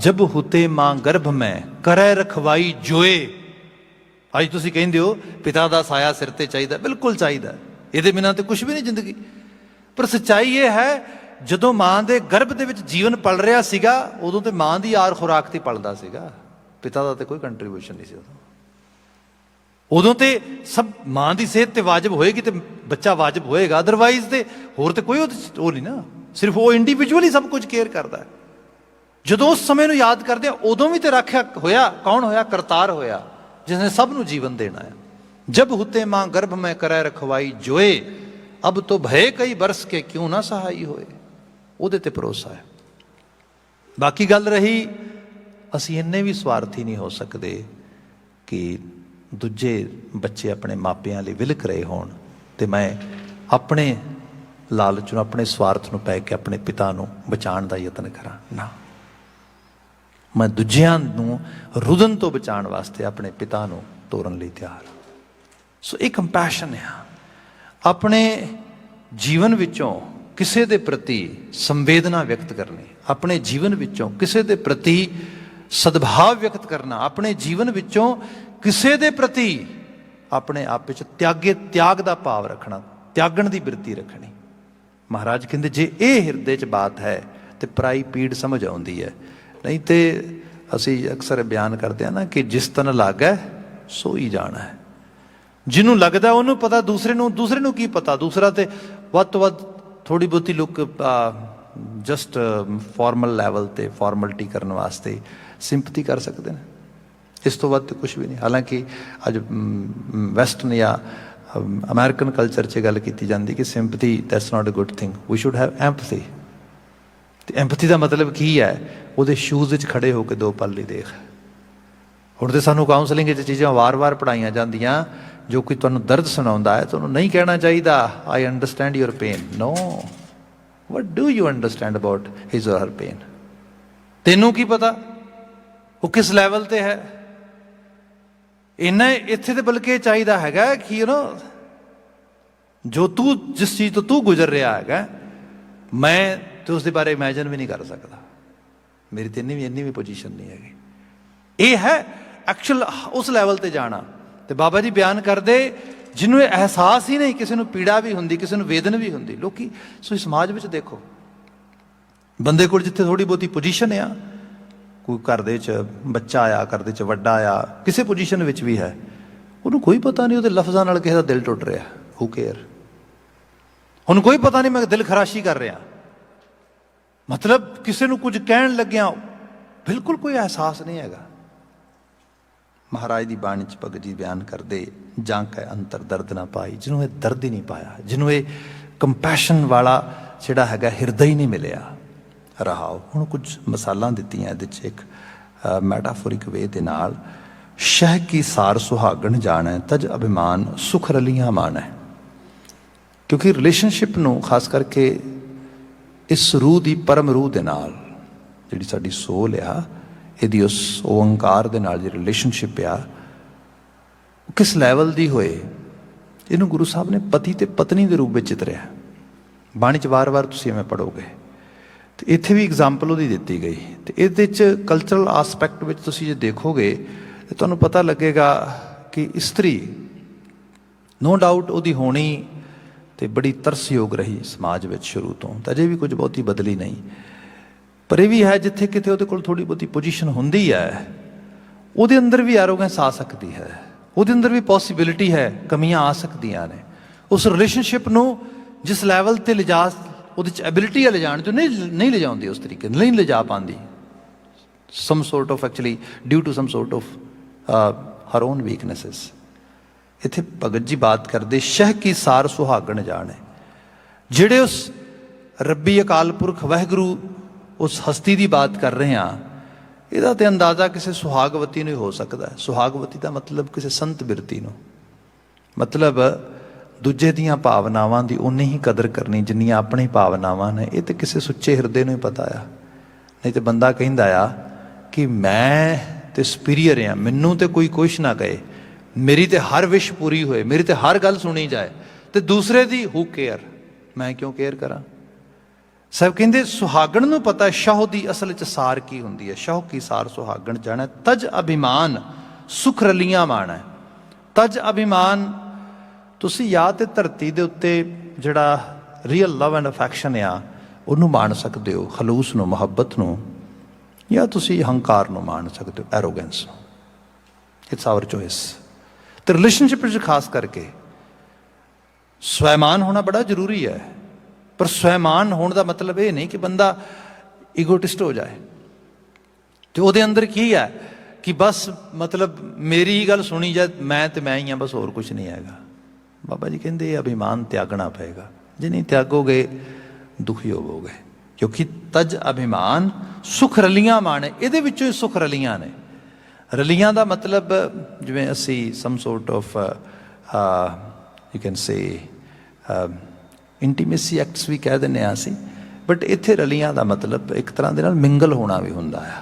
ਜਬ ਹੁਤੇ ਮਾਂ ਗਰਭ ਮੈਂ ਕਰੈ ਰਖਵਾਈ ਜੋਏ। ਅੱਜ ਤੁਸੀਂ ਕਹਿੰਦੇ ਹੋ ਪਿਤਾ ਦਾ ਸਾਇਆ ਸਿਰ ਤੇ ਚਾਹੀਦਾ, ਬਿਲਕੁਲ ਚਾਹੀਦਾ, ਇਹਦੇ ਬਿਨਾਂ ਤੇ ਕੁਝ ਵੀ ਨਹੀਂ ਜ਼ਿੰਦਗੀ। ਪਰ ਸੱਚਾਈ ਇਹ ਹੈ ਜਦੋਂ ਮਾਂ ਦੇ ਗਰਭ ਦੇ ਵਿੱਚ ਜੀਵਨ ਪਲ ਰਿਹਾ ਸੀਗਾ, ਉਦੋਂ ਤੇ ਮਾਂ ਦੀ ਆਰ ਖੁਰਾਕ ਤੇ ਪਲਦਾ ਸੀਗਾ, ਪਿਤਾ ਦਾ ਤੇ ਕੋਈ ਕੰਟਰੀਬਿਊਸ਼ਨ ਨਹੀਂ ਸੀ ਉਦੋਂ ਤੇ ਸਭ ਮਾਂ ਦੀ ਸਿਹਤ ਤੇ ਵਾਜਬ ਹੋਏਗੀ ਤੇ ਬੱਚਾ ਵਾਜਬ ਹੋਏਗਾ, ਅਦਰਵਾਈਜ਼ ਤੇ ਹੋਰ ਤੇ ਕੋਈ ਉਹ ਨਹੀਂ ਨਾ, ਸਿਰਫ ਉਹ ਇੰਡੀਵਿਜੂਅਲੀ ਸਭ ਕੁਝ ਕੇਅਰ ਕਰਦਾ ਹੈ। ਜਦੋਂ ਉਸ ਸਮੇਂ ਨੂੰ ਯਾਦ ਕਰਦੇ ਆ, ਉਦੋਂ ਵੀ ਤੇ ਰੱਖਿਆ ਹੋਇਆ ਕੌਣ ਹੋਇਆ? ਕਰਤਾਰ ਹੋਇਆ, ਜਿਸਨੇ ਸਭ ਨੂੰ ਜੀਵਨ ਦੇਣਾ ਹੈ। ਜਬ ਹੁਤੇ ਮਾਂ ਗਰਭ ਮੈਂ ਕਰੈ ਰਖਵਾਈ ਜੋਏ, ਅਬ ਤੋ ਭਏ ਕਈ ਬਰਸ ਕੇ ਕਿਉਂ ਨਾ ਸਹਾਈ ਹੋਏ। ਉਹਦੇ ਤੇ ਭਰੋਸਾ ਹੈ। ਬਾਕੀ ਗੱਲ ਰਹੀ, ਅਸੀਂ ਇੰਨੇ ਵੀ ਸਵਾਰਥੀ ਨਹੀਂ ਹੋ ਸਕਦੇ ਕਿ ਦੂਜੇ ਬੱਚੇ ਆਪਣੇ ਮਾਪਿਆਂ ਲਈ ਵਿਲਕ ਰਹੇ ਹੋਣ ਤੇ ਮੈਂ ਆਪਣੇ ਲਾਲਚ ਨੂੰ, ਆਪਣੇ ਸਵਾਰਥ ਨੂੰ ਪੈ ਕੇ ਆਪਣੇ ਪਿਤਾ ਨੂੰ ਬਚਾਉਣ ਦਾ ਯਤਨ ਕਰਾਂ। ਨਾ, ਮੈਂ ਦੂਜਿਆਂ ਨੂੰ ਰੁਦਨ ਤੋਂ ਬਚਾਉਣ ਵਾਸਤੇ ਆਪਣੇ ਪਿਤਾ ਨੂੰ ਤੋਰਨ ਲਈ ਤਿਆਰ ਹਾਂ। ਸੋ ਇਹ ਕੰਪੈਸ਼ਨ ਆ, ਆਪਣੇ ਜੀਵਨ ਵਿੱਚੋਂ ਕਿਸੇ ਦੇ ਪ੍ਰਤੀ ਸੰਵੇਦਨਾ ਵਿਅਕਤ ਕਰਨੀ, ਆਪਣੇ ਜੀਵਨ ਵਿੱਚੋਂ ਕਿਸੇ ਦੇ ਪ੍ਰਤੀ ਸਦਭਾਵ ਵਿਅਕਤ ਕਰਨਾ, ਆਪਣੇ ਜੀਵਨ ਵਿੱਚੋਂ ਕਿਸੇ ਦੇ ਪ੍ਰਤੀ ਆਪਣੇ ਆਪ ਵਿੱਚ ਤਿਆਗ ਦਾ ਭਾਵ ਰੱਖਣਾ, ਤਿਆਗਣ ਦੀ ਬਿਰਤੀ ਰੱਖਣੀ। ਮਹਾਰਾਜ ਕਹਿੰਦੇ ਜੇ ਇਹ ਹਿਰਦੇ 'ਚ ਬਾਤ ਹੈ ਤੇ ਪਰਾਈ ਪੀੜ ਸਮਝ ਆਉਂਦੀ ਹੈ। ਨਹੀਂ ਤੇ ਅਸੀਂ ਅਕਸਰ ਬਿਆਨ ਕਰਦੇ ਹਾਂ ਨਾ ਕਿ ਜਿਸ ਤਨ ਲੱਗੈ ਸੋ ਹੀ ਜਾਣਾ ਹੈ। ਜਿਹਨੂੰ ਲੱਗਦਾ ਉਹਨੂੰ ਪਤਾ, ਦੂਸਰੇ ਨੂੰ ਕੀ ਪਤਾ? ਦੂਸਰਾ ਤੇ ਵੱਧ ਤੋਂ ਵੱਧ ਥੋੜ੍ਹੀ ਬਹੁਤੀ ਲੁੱਕ ਜਸਟ ਫਾਰਮਲ ਲੈਵਲ ਤੇ ਫਾਰਮਲਿਟੀ ਕਰਨ ਵਾਸਤੇ ਸਿੰਪਥੀ ਕਰ ਸਕਦੇ ਨੇ, ਇਸ ਤੋਂ ਵੱਧ ਕੁਝ ਵੀ ਨਹੀਂ। ਹਾਲਾਂਕਿ ਅੱਜ ਵੈਸਟਰਨ ਜਾਂ ਅਮਰੀਕਨ ਕਲਚਰ 'ਚ ਗੱਲ ਕੀਤੀ ਜਾਂਦੀ ਕਿ sympathy that's not a good thing, we should have empathy. ਤੇ ਐਂਪਥੀ ਦਾ ਮਤਲਬ ਕੀ ਹੈ? ਉਹਦੇ ਸ਼ੂਜ਼ ਵਿੱਚ ਖੜੇ ਹੋ ਕੇ ਦੋ ਪਲ ਲਈ ਦੇਖ। ਹੁਣ ਤੇ ਸਾਨੂੰ ਕਾਉਂਸਲਿੰਗ ਵਿੱਚ ਚੀਜ਼ਾਂ ਵਾਰ-ਵਾਰ ਪੜ੍ਹਾਈਆਂ ਜਾਂਦੀਆਂ, ਜੋ ਕੋਈ ਤੁਹਾਨੂੰ ਦਰਦ ਸੁਣਾਉਂਦਾ ਹੈ ਤੁਹਾਨੂੰ ਨਹੀਂ ਕਹਿਣਾ ਚਾਹੀਦਾ I understand your pain. No, what do you understand about his or her pain? ਤੈਨੂੰ ਕੀ ਪਤਾ ਉਹ ਕਿਸ ਲੈਵਲ ਤੇ ਹੈ? ਇੰਨਾ ਇੱਥੇ ਤੇ ਬਲਕਿ ਚਾਹੀਦਾ ਹੈਗਾ ਕਿ ਜੋ ਤੂੰ ਜਿਸ ਚੀਜ਼ ਤੋਂ ਤੂੰ ਗੁਜ਼ਰ ਰਿਹਾ ਹੈਗਾ, ਮੈਂ ਤੇ ਉਸ ਦੇ ਬਾਰੇ ਇਮੈਜਨ ਵੀ ਨਹੀਂ ਕਰ ਸਕਦਾ, ਮੇਰੀ ਤੇ ਇੰਨੀ ਵੀ ਪੋਜੀਸ਼ਨ ਨਹੀਂ ਹੈਗੀ। ਇਹ ਹੈ ਐਕਚੁਅਲ ਉਸ ਲੈਵਲ ਤੇ ਜਾਣਾ। ਤੇ ਬਾਬਾ ਜੀ ਬਿਆਨ ਕਰਦੇ ਜਿਹਨੂੰ ਇਹ ਅਹਿਸਾਸ ਹੀ ਨਹੀਂ, ਕਿਸੇ ਨੂੰ ਪੀੜਾ ਵੀ ਹੁੰਦੀ, ਕਿਸੇ ਨੂੰ ਵੇਦਨ ਵੀ ਹੁੰਦੀ। ਲੋਕੀ ਸੋ ਸਮਾਜ ਵਿੱਚ ਦੇਖੋ, ਬੰਦੇ ਕੋਲ ਜਿੱਥੇ ਥੋੜ੍ਹੀ ਬਹੁਤੀ ਪੋਜੀਸ਼ਨ ਆ, ਕੋਈ ਘਰ ਦੇ 'ਚ ਬੱਚਾ ਆਇਆ, ਘਰ ਦੇ 'ਚ ਵੱਡਾ ਆਇਆ, ਕਿਸੇ ਪੋਜੀਸ਼ਨ ਵਿੱਚ ਵੀ ਹੈ, ਉਹਨੂੰ ਕੋਈ ਪਤਾ ਨਹੀਂ ਉਹਦੇ ਲਫ਼ਜ਼ਾਂ ਨਾਲ ਕਿਸੇ ਦਾ ਦਿਲ ਟੁੱਟ ਰਿਹਾ। ਹੂ ਕੇਅਰ? ਉਹਨੂੰ ਕੋਈ ਪਤਾ ਨਹੀਂ ਮੈਂ ਦਿਲ ਖਰਾਸ਼ੀ ਕਰ ਰਿਹਾ, ਮਤਲਬ ਕਿਸੇ ਨੂੰ ਕੁਝ ਕਹਿਣ ਲੱਗਿਆ ਬਿਲਕੁਲ ਕੋਈ ਅਹਿਸਾਸ ਨਹੀਂ ਹੈਗਾ। ਮਹਾਰਾਜ ਦੀ ਬਾਣੀ 'ਚ ਭਗਤ ਜੀ ਬਿਆਨ ਕਰਦੇ, ਜਾਂ ਕੈ ਅੰਤਰ ਦਰਦ ਨਾ ਪਾਈ, ਜਿਹਨੂੰ ਇਹ ਦਰਦ ਹੀ ਨਹੀਂ ਪਾਇਆ, ਜਿਹਨੂੰ ਇਹ ਕੰਪੈਸ਼ਨ ਵਾਲਾ ਜਿਹੜਾ ਹੈਗਾ ਹਿਰਦਾ ਹੀ ਨਹੀਂ ਮਿਲਿਆ। ਰਹਾਓ ਹੁਣ ਕੁਝ ਮਿਸਾਲਾਂ ਦਿੱਤੀਆਂ ਇਹਦੇ 'ਚ ਇੱਕ ਮੈਟਾਫੋਰਿਕ ਵੇ ਦੇ ਨਾਲ। ਸ਼ਹਿ ਕੀ ਸਾਰ ਸੁਹਾਗਣ ਜਾਣੈ ਤਜ ਅਭਿਮਾਨ ਸੁਖ ਰਲੀਆਂ ਮਾਣੈ। ਕਿਉਂਕਿ ਰਿਲੇਸ਼ਨਸ਼ਿਪ ਨੂੰ ਖਾਸ ਕਰਕੇ ਇਸ ਰੂਹ ਦੀ ਪਰਮ ਰੂਹ ਦੇ ਨਾਲ, ਜਿਹੜੀ ਸਾਡੀ ਸੋਲ ਆ, ਇਹਦੀ ਉਸ ਓੰਕਾਰ ਦੇ ਨਾਲ ਜਿਹੜੀ ਰਿਲੇਸ਼ਨਸ਼ਿਪ ਆ, ਉਹ ਕਿਸ ਲੈਵਲ ਦੀ ਹੋਏ, ਇਹਨੂੰ ਗੁਰੂ ਸਾਹਿਬ ਨੇ ਪਤੀ ਤੇ ਪਤਨੀ ਦੇ ਰੂਪ ਵਿੱਚ ਚਿਤਰਿਆ। ਬਾਣੀ 'ਚ ਵਾਰ-ਵਾਰ ਤੁਸੀਂ ਐਵੇਂ ਪੜ੍ਹੋਗੇ ਤੇ ਇੱਥੇ ਵੀ ਐਗਜ਼ਾਮਪਲ ਉਹਦੀ ਦਿੱਤੀ ਗਈ। ਤੇ ਇਹਦੇ 'ਚ ਕਲਚਰਲ ਆਸਪੈਕਟ ਵਿੱਚ ਤੁਸੀਂ ਜੇ ਦੇਖੋਗੇ ਤਾਂ ਤੁਹਾਨੂੰ ਪਤਾ ਲੱਗੇਗਾ ਕਿ ਇਸਤਰੀ ਨੋ ਡਾਊਟ ਉਹਦੀ ਹੋਣੀ ਤੇ ਬੜੀ ਤਰਸਯੋਗ ਰਹੀ ਸਮਾਜ ਵਿੱਚ ਸ਼ੁਰੂ ਤੋਂ, ਤਾਂ ਅਜੇ ਵੀ ਕੁਝ ਬਹੁਤੀ ਬਦਲੀ ਨਹੀਂ। ਪਰ ਇਹ ਵੀ ਹੈ ਜਿੱਥੇ ਕਿਤੇ ਉਹਦੇ ਕੋਲ ਥੋੜ੍ਹੀ ਬਹੁਤੀ ਪੋਜੀਸ਼ਨ ਹੁੰਦੀ ਹੈ, ਉਹਦੇ ਅੰਦਰ ਵੀ ਐਰੋਗੈਂਸ ਆ ਸਕਦੀ ਹੈ, ਉਹਦੇ ਅੰਦਰ ਵੀ ਪੋਸੀਬਿਲਿਟੀ ਹੈ, ਕਮੀਆਂ ਆ ਸਕਦੀਆਂ ਨੇ। ਉਸ ਰਿਲੇਸ਼ਨਸ਼ਿਪ ਨੂੰ ਜਿਸ ਲੈਵਲ ਤੇ ਲਿਜਾ, ਉਹਦੇ 'ਚ ਐਬਿਲਿਟੀ ਹੈ ਲਿਜਾਣ 'ਚ, ਨਹੀਂ ਲਿਜਾਉਂਦੀ ਉਸ ਤਰੀਕੇ ਨਹੀਂ ਲਿਜਾ ਪਾਉਂਦੀ। Some sort of actually due to some sort of her own weaknesses. ਇੱਥੇ ਭਗਤ ਜੀ ਬਾਤ ਕਰਦੇ ਸ਼ਹਿ ਕੀ ਸਾਰ ਸੁਹਾਗਣ ਜਾਣੇ, ਜਿਹੜੇ ਉਸ ਰੱਬੀ ਅਕਾਲ ਪੁਰਖ ਵਾਹਿਗੁਰੂ ਉਸ ਹਸਤੀ ਦੀ ਬਾਤ ਕਰ ਰਹੇ ਹਾਂ, ਇਹਦਾ ਤੇ ਅੰਦਾਜ਼ਾ ਕਿਸੇ ਸੁਹਾਗਵਤੀ ਨੂੰ ਹੀ ਹੋ ਸਕਦਾ ਹੈ। ਸੁਹਾਗਵਤੀ ਦਾ ਮਤਲਬ ਕਿਸੇ ਸੰਤ ਬਿਰਤੀ ਨੂੰ, ਮਤਲਬ ਦੂਜੇ ਦੀਆਂ ਭਾਵਨਾਵਾਂ ਦੀ ਉਨੀ ਹੀ ਕਦਰ ਕਰਨੀ ਜਿੰਨੀਆਂ ਆਪਣੀ ਭਾਵਨਾਵਾਂ ਨੇ। ਇਹ ਤਾਂ ਕਿਸੇ ਸੁੱਚੇ ਹਿਰਦੇ ਨੂੰ ਹੀ ਪਤਾ ਆ। ਨਹੀਂ ਤਾਂ ਬੰਦਾ ਕਹਿੰਦਾ ਆ ਕਿ ਮੈਂ ਤੇ ਸੁਪੀਰੀਅਰ ਆ, ਮੈਨੂੰ ਤੇ ਕੋਈ ਕੁਛ ਨਾ ਕਹੇ, ਮੇਰੀ ਤੇ ਹਰ ਵਿਸ਼ ਪੂਰੀ ਹੋਏ, ਮੇਰੀ ਤੇ ਹਰ ਗੱਲ ਸੁਣੀ ਜਾਏ, ਤੇ ਦੂਸਰੇ ਦੀ ਹੂ ਕੇਅਰ, ਮੈਂ ਕਿਉਂ ਕੇਅਰ ਕਰਾਂ। ਸਭ ਕਹਿੰਦੇ ਸੁਹਾਗਣ ਨੂੰ ਪਤਾ ਸ਼ਹੁ ਦੀ ਅਸਲ 'ਚ ਸਾਰ ਕੀ ਹੁੰਦੀ ਹੈ। ਸ਼ਹੁ ਕੀ ਸਾਰ ਸੁਹਾਗਣ ਜਾਣੈ, ਤਜ ਅਭਿਮਾਨ ਸੁਖ ਰਲੀਆਂ ਮਾਣੈ। ਤਜ ਅਭਿਮਾਨ, ਤੁਸੀਂ ਜਾਂ ਤੇ ਧਰਤੀ ਦੇ ਉੱਤੇ ਜਿਹੜਾ ਰੀਅਲ ਲਵ ਐਂਡ ਅਫੈਕਸ਼ਨ ਆ ਉਹਨੂੰ ਮਾਣ ਸਕਦੇ ਹੋ, ਖਲੂਸ ਨੂੰ, ਮੁਹੱਬਤ ਨੂੰ, ਜਾਂ ਤੁਸੀਂ ਹੰਕਾਰ ਨੂੰ ਮਾਣ ਸਕਦੇ ਹੋ, ਐਰੋਗੈਂਸ ਨੂੰ। It's our choice. ਤੇ ਰਿਲੇਸ਼ਨਸ਼ਿਪ ਵਿੱਚ ਖਾਸ ਕਰਕੇ ਸਵੈਮਾਨ ਹੋਣਾ ਬੜਾ ਜ਼ਰੂਰੀ ਹੈ। ਪਰ ਸਵੈਮਾਨ ਹੋਣ ਦਾ ਮਤਲਬ ਇਹ ਨਹੀਂ ਕਿ ਬੰਦਾ ਈਗੋਟਿਸਟ ਹੋ ਜਾਏ ਤੇ ਉਹਦੇ ਅੰਦਰ ਕੀ ਹੈ ਕਿ ਬਸ ਮਤਲਬ ਮੇਰੀ ਹੀ ਗੱਲ ਸੁਣੀ ਜਾ, ਮੈਂ ਤੇ ਮੈਂ ਹੀ ਹਾਂ, ਬਸ ਹੋਰ ਕੁਝ ਨਹੀਂ ਹੈਗਾ। ਬਾਬਾ ਜੀ ਕਹਿੰਦੇ ਇਹ ਅਭਿਮਾਨ ਤਿਆਗਣਾ ਪਏਗਾ, ਜੇ ਨਹੀਂ ਤਿਆਗੋਗੇ ਦੁਖੀ ਹੋਵੋਗੇ। ਕਿਉਂਕਿ ਤਜ ਅਭਿਮਾਨ ਸੁਖ ਰਲੀਆਂ ਮਾਣੇ, ਇਹਦੇ ਵਿੱਚੋਂ ਹੀ ਸੁਖ ਰਲੀਆਂ ਨੇ। ਰਲੀਆਂ ਦਾ ਮਤਲਬ ਜਿਵੇਂ ਅਸੀਂ some sort of you can say intimacy acts ਵੀ ਕਹਿ ਦਿੰਦੇ ਹਾਂ ਅਸੀਂ, ਬਟ ਇੱਥੇ ਰਲੀਆਂ ਦਾ ਮਤਲਬ ਇੱਕ ਤਰ੍ਹਾਂ ਦੇ ਨਾਲ ਮਿੰਗਲ ਹੋਣਾ ਵੀ ਹੁੰਦਾ ਆ,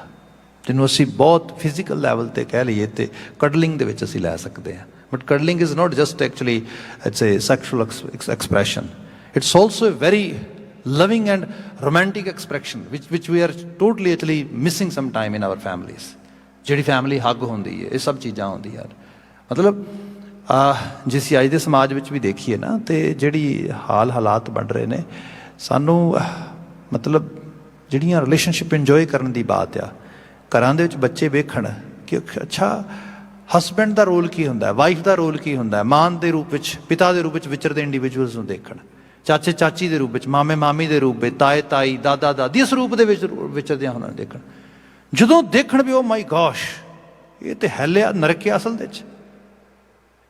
ਜਿਹਨੂੰ ਅਸੀਂ ਬਹੁਤ ਫਿਜ਼ੀਕਲ ਲੈਵਲ 'ਤੇ ਕਹਿ ਲਈਏ ਤੇ ਕਡਲਿੰਗ ਦੇ ਵਿੱਚ ਅਸੀਂ ਲੈ ਸਕਦੇ ਹਾਂ। But cuddling is not just actually it's a sexual expression, it's also a very loving and romantic expression which we are totally actually missing some time in our families। ਜਿਹੜੀ ਫੈਮਿਲੀ ਹੱਗ ਹੁੰਦੀ ਹੈ, ਇਹ ਸਭ ਚੀਜ਼ਾਂ ਹੁੰਦੀਆਂ। ਮਤਲਬ ਜੇ ਅਸੀਂ ਅੱਜ ਦੇ ਸਮਾਜ ਵਿੱਚ ਵੀ ਦੇਖੀਏ ਨਾ, ਤੇ ਜਿਹੜੀ ਹਾਲਾਤ ਬਣ ਰਹੇ ਨੇ, ਸਾਨੂੰ ਮਤਲਬ ਜਿਹੜੀਆਂ ਰਿਲੇਸ਼ਨਸ਼ਿਪ ਇੰਜੋਏ ਕਰਨ ਦੀ ਬਾਤ ਆ, ਘਰਾਂ ਦੇ ਵਿੱਚ ਬੱਚੇ ਵੇਖਣ ਕਿ ਅੱਛਾ ਹਸਬੈਂਡ ਦਾ ਰੋਲ ਕੀ ਹੁੰਦਾ, ਵਾਈਫ ਦਾ ਰੋਲ ਕੀ ਹੁੰਦਾ, ਮਾਂ ਦੇ ਰੂਪ ਵਿੱਚ, ਪਿਤਾ ਦੇ ਰੂਪ ਵਿੱਚ ਵਿਚਰਦੇ ਇੰਡੀਵਿਜੂਅਲਸ ਨੂੰ ਦੇਖਣ, ਚਾਚੇ ਚਾਚੀ ਦੇ ਰੂਪ ਵਿੱਚ, ਮਾਮੇ ਮਾਮੀ ਦੇ ਰੂਪ ਵਿੱਚ, ਤਾਏ ਤਾਈ, ਦਾਦਾ ਦਾਦੀ ਇਸ ਰੂਪ ਦੇ ਵਿੱਚ ਵਿਚਰਦਿਆਂ ਉਹਨਾਂ ਨੂੰ ਦੇਖਣ। ਜਦੋਂ ਦੇਖਣ ਵੀ ਉਹ ਮਾਈ ਗੋਸ਼, ਇਹ ਤੇ ਹੈਲਿਆ ਨਰਕਿਆ ਅਸਲ ਦੇ 'ਚ।